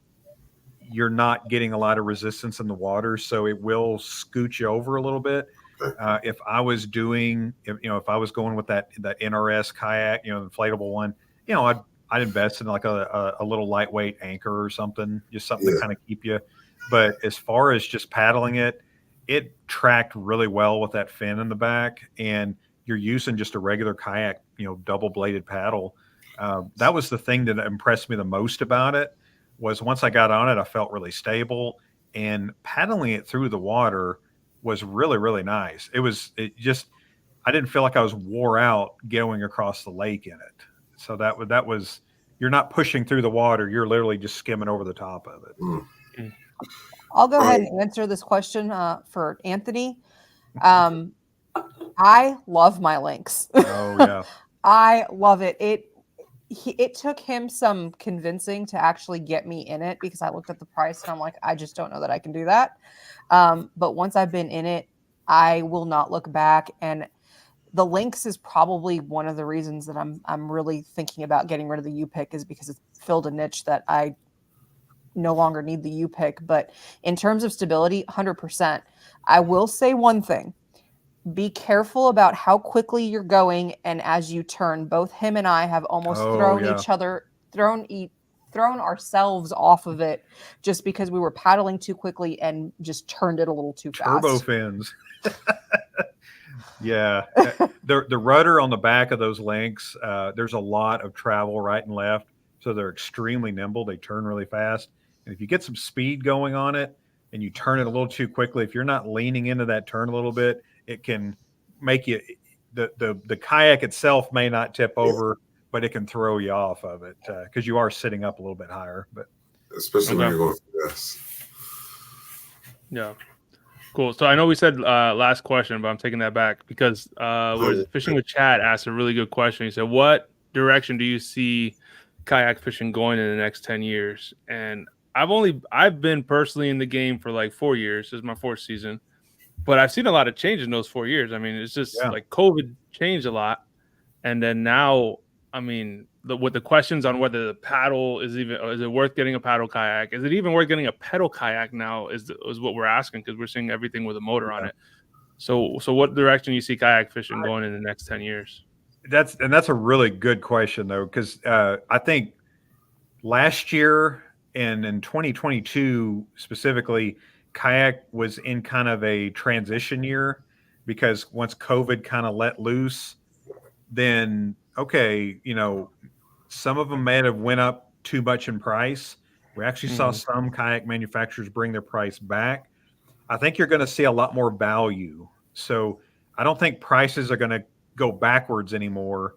you're not getting a lot of resistance in the water, so it will scoot you over a little bit. If I was going with that NRS kayak, inflatable one, I'd invest in like a little lightweight anchor or something, just something to kind of keep you. But as far as just paddling it tracked really well with that fin in the back, and you're using just a regular kayak, double bladed paddle. That was the thing that impressed me the most about it. Was once I got on it, I felt really stable, and paddling it through the water was really, really nice. I didn't feel like I was wore out going across the lake in it. So that was, you're not pushing through the water. You're literally just skimming over the top of it. I'll go ahead and answer this question for Anthony. I love my Lynx. Oh yeah. I love it. It took him some convincing to actually get me in it, because I looked at the price and I'm like, I just don't know that I can do that. But once I've been in it, I will not look back. And the Lynx is probably one of the reasons that I'm really thinking about getting rid of the U-Pick, is because it's filled a niche that I no longer need the U-Pick. But in terms of stability, 100%. I will say one thing. Be careful about how quickly you're going, and as you turn. Both him and I have almost thrown ourselves off of it, just because we were paddling too quickly and just turned it a little too fast. Turbo fins. Yeah. The rudder on the back of those Lynx, there's a lot of travel right and left, so they're extremely nimble. They turn really fast. And if you get some speed going on it and you turn it a little too quickly, if you're not leaning into that turn a little bit, it can make you, the kayak itself may not tip over, but it can throw you off of it, because you are sitting up a little bit higher. But especially when you're going fast. Yeah. Cool. So I know we said last question, but I'm taking that back, because Fishing with Chad asked a really good question. He said, what direction do you see kayak fishing going in the next 10 years? And I've been personally in the game for like 4 years. This is my 4th season. But I've seen a lot of change in those 4 years. I mean, it's just like COVID changed a lot. And then now, I mean, with the questions on whether the paddle is it worth getting a paddle kayak? Is it even worth getting a pedal kayak now is what we're asking, because we're seeing everything with a motor on it. So what direction you see kayak fishing going in the next 10 years? That's a really good question, though, because I think last year And in 2022 specifically, kayak was in kind of a transition year because once COVID kind of let loose, then okay, some of them may have went up too much in price. We actually saw some kayak manufacturers bring their price back. I think you're going to see a lot more value. So I don't think prices are going to go backwards anymore,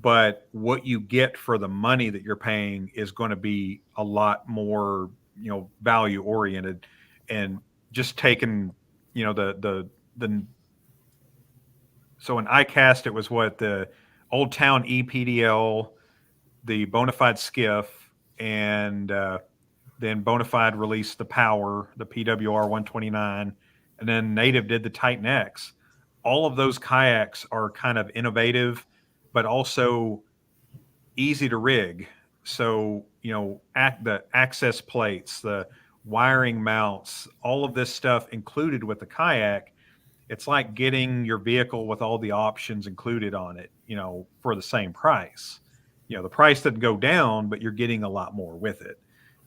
but what you get for the money that you're paying is going to be a lot more, value oriented, and just taking, the so in ICAST, it was what the Old Town EPDL, the Bonafide Skiff, and then Bonafide released the Power, the PWR 129, and then Native did the Titan X. All of those kayaks are kind of innovative, but also easy to rig. So, the access plates, the wiring mounts, all of this stuff included with the kayak. It's like getting your vehicle with all the options included on it, for the same price. The price didn't go down, but you're getting a lot more with it.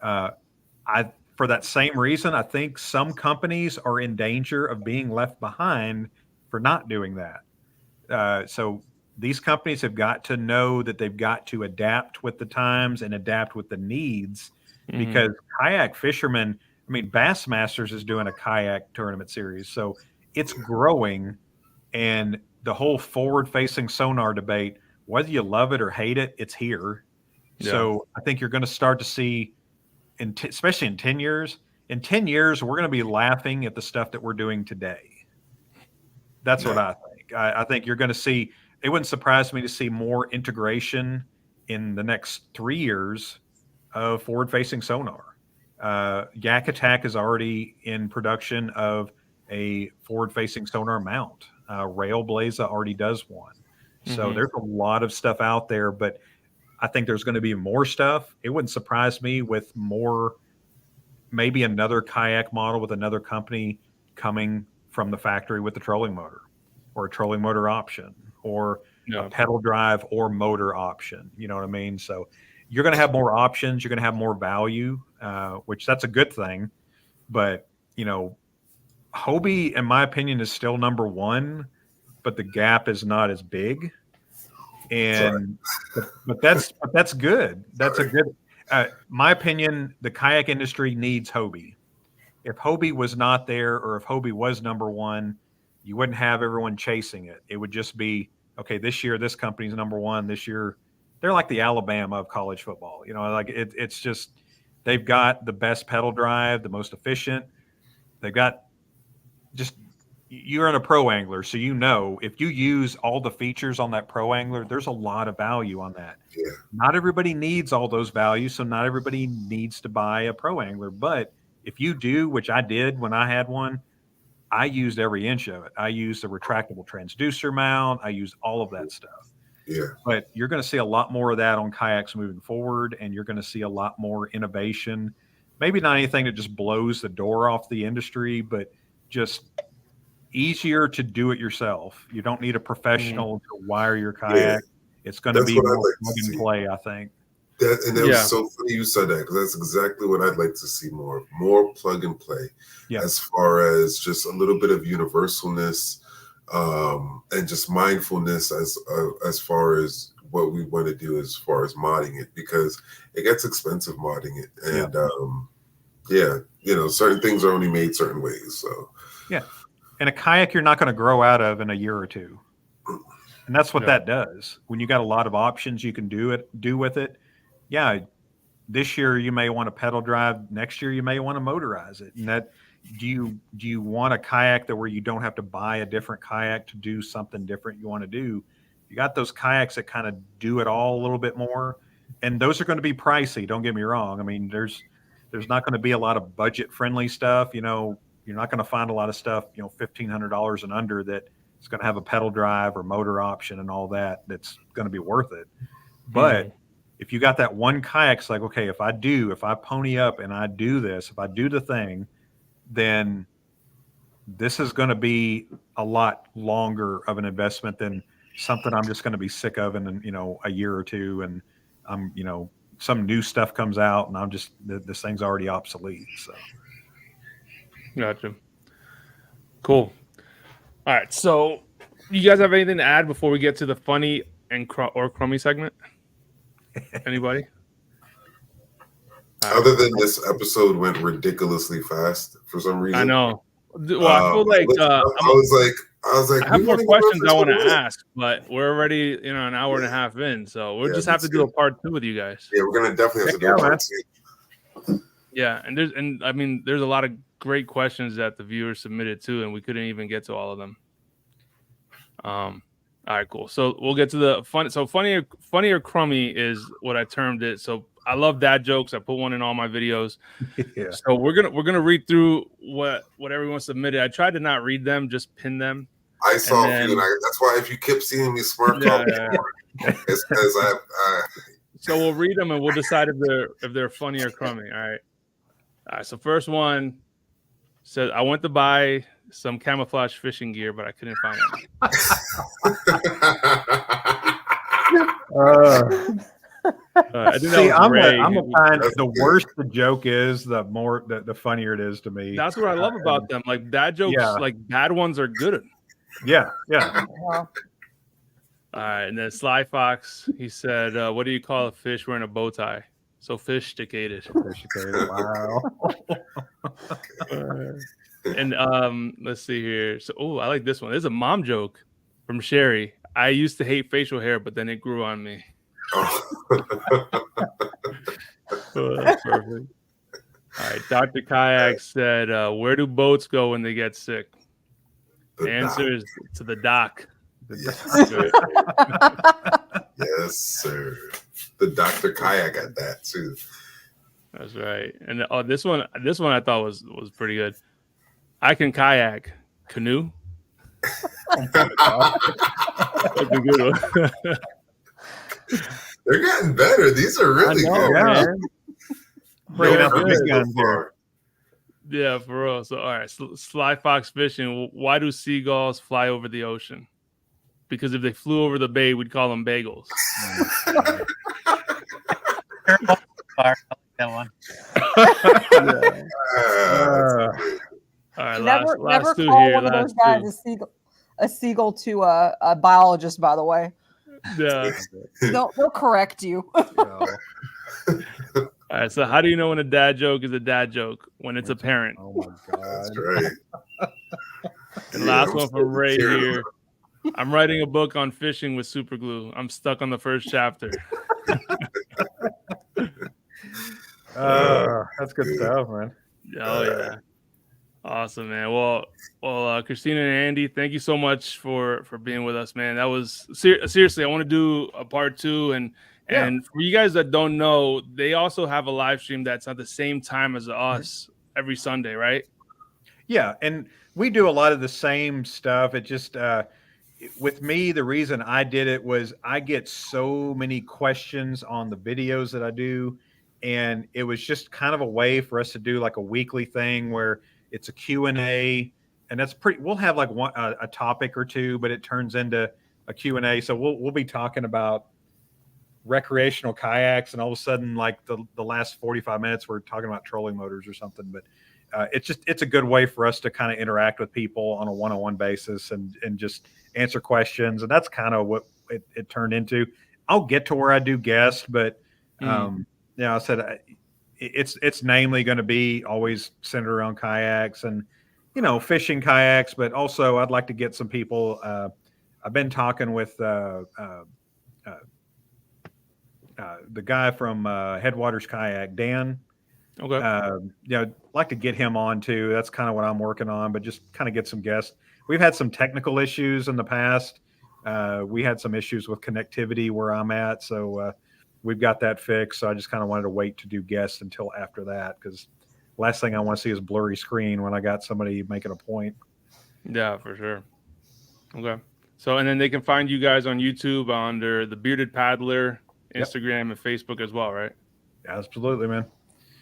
For that same reason, I think some companies are in danger of being left behind for not doing that. So these companies have got to know that they've got to adapt with the times and adapt with the needs, because kayak fishermen, Bassmasters is doing a kayak tournament series. So it's growing, and the whole forward-facing sonar debate, whether you love it or hate it, it's here. Yeah. So I think you're going to start to see, especially in 10 years, we're going to be laughing at the stuff that we're doing today. That's what I think. I think you're going to see, it wouldn't surprise me to see more integration in the next 3 years of forward-facing sonar. Yak Attack is already in production of a forward-facing sonar mount. Railblaza already does one. So there's a lot of stuff out there, but I think there's going to be more stuff. It wouldn't surprise me with more, maybe another kayak model with another company coming from the factory with the trolling motor, or a trolling motor option, or a pedal drive or motor option. You know what I mean? So you're going to have more options. You're going to have more value, which that's a good thing. But, Hobie, in my opinion, is still number one, but the gap is not as big. And but that's good. That's a good. My opinion, the kayak industry needs Hobie. If Hobie was not there, or if Hobie was number one, you wouldn't have everyone chasing it. It would just be, okay, this year this company's number one. This year they're like the Alabama of college football. It's just, they've got the best pedal drive, the most efficient. They've got you're in a pro angler, so if you use all the features on that pro angler, there's a lot of value on that. Yeah. Not everybody needs all those values, so not everybody needs to buy a pro angler. But if you do, which I did when I had one, I used every inch of it. I used the retractable transducer mount. I used all of that stuff. Yeah. But you're going to see a lot more of that on kayaks moving forward, and you're going to see a lot more innovation. Maybe not anything that just blows the door off the industry, but just easier to do it yourself. You don't need a professional to wire your kayak. Yeah. It's going to be more plug and play, I think. That was so funny you said that, because that's exactly what I'd like to see more plug and play. Yeah. As far as just a little bit of universalness, and just mindfulness as far as what we want to do as far as modding it, because it gets expensive modding it, and certain things are only made certain ways. So and a kayak you're not going to grow out of in a year or two, and that's what that does. When you got a lot of options you can do with it. Yeah, this year you may want a pedal drive. Next year you may want to motorize it. And that, do you want a kayak where you don't have to buy a different kayak to do something different you want to do? You got those kayaks that kind of do it all a little bit more, and those are going to be pricey. Don't get me wrong. There's not going to be a lot of budget friendly stuff. You're not going to find a lot of stuff, $1,500 and under, that is going to have a pedal drive or motor option and all that. That's going to be worth it. But if you got that one kayak, it's like, okay, if I pony up and I do this, if I do the thing, then this is going to be a lot longer of an investment than something I'm just going to be sick of in, a year or two. And I'm, some new stuff comes out, and I'm just this thing's already obsolete. So, Gotcha. Cool. All right. So, you guys have anything to add before we get to the funny and or crummy segment? Anybody? Other than this episode went ridiculously fast for some reason. I know. Well, I feel like I was like, I have more questions I want to ask, but we're already, an hour and a half in, so we'll just have to do a part 2 with you guys. Yeah, we're gonna definitely have to do a part 2. Yeah, and there's a lot of great questions that the viewers submitted too, and we couldn't even get to all of them. All right, cool. So we'll get to the fun. So funny or crummy is what I termed it. So I love dad jokes. I put one in all my videos. yeah. So we're gonna read through what everyone submitted. I tried to not read them, just pin them. I saw a few, and that's why if you kept seeing me smirk up, it's because I. So we'll read them and we'll decide if they're funny or crummy. All right. So first one says, I went to buy some camouflage fishing gear, but I couldn't find it. I think I'm a kind. The worse the joke is, the more the funnier it is to me. That's what I love about them. Like dad jokes, like bad ones are good. Yeah. All right, and then Sly Fox, he said, "What do you call a fish wearing a bow tie?" Sophisticated. Sophisticated. Wow. And let's see here. So, I like this one. This is a mom joke from Sherry. I used to hate facial hair, but then it grew on me. That's perfect. All right, Dr. Kayak said, "Where do boats go when they get sick?" The answer is to the dock. Yes, sir. The Dr. Kayak at that too. That's right. And this one I thought was pretty good. I can kayak, canoe. That's a good one. They're getting better. These are really good. Man. Bringing out the big guns here. Yeah, for real. So, all right, Sly Fox fishing. Why do seagulls fly over the ocean? Because if they flew over the bay, we'd call them bagels. That one. All right, never last two call here. one of those guys a seagull to a biologist, by the way. Yeah. They'll correct you. All right, so how do you know when a dad joke is a dad joke? When it's apparent. Oh my god. That's right. And last one from Ray here. I'm writing a book on fishing with super glue. I'm stuck on the first chapter. That's good stuff, man. Oh yeah. Awesome, man. Well, Christina and Andy, thank you so much for being with us, man. That was seriously. I want to do a part 2, and for you guys that don't know, they also have a live stream that's at the same time as us every Sunday, right? Yeah, and we do a lot of the same stuff. It just with me, the reason I did it was I get so many questions on the videos that I do, and it was just kind of a way for us to do like a weekly thing where it's a Q&A, and that's pretty. We'll have like a topic or two, but it turns into a Q&A. So we'll be talking about recreational kayaks, and all of a sudden, like the last 45 minutes, we're talking about trolling motors or something. But it's a good way for us to kind of interact with people on a one-on-one basis and just answer questions, and that's kind of what it turned into. I'll get to where I do guests, but I said it's namely going to be always centered around kayaks and fishing kayaks, but also I'd like to get some people. I've been talking with the guy from Headwaters Kayak, Dan. Okay. I'd like to get him on too. That's kind of what I'm working on, but just kind of get some guests. We've had some technical issues in the past. We had some issues with connectivity where I'm at, so we've got that fixed. So I just kind of wanted to wait to do guests until after that, because last thing I want to see is blurry screen when I got somebody making a point. Yeah, for sure. Okay. So, and then they can find you guys on YouTube under the Bearded Paddler, Instagram, and Facebook as well, right? Absolutely, man.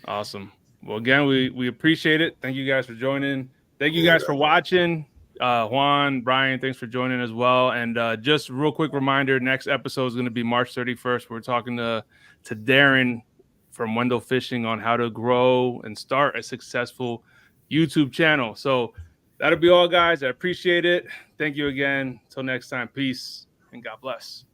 Awesome. Well, again, we appreciate it. Thank you guys for joining. Thank you guys for watching. Juan, Brian, thanks for joining as well. And just real quick reminder, next episode is going to be March 31st. We're talking to Darren from Wendell Fishing on how to grow and start a successful YouTube channel. So that'll be all, guys. I appreciate it. Thank you again. Till next time. Peace and God bless.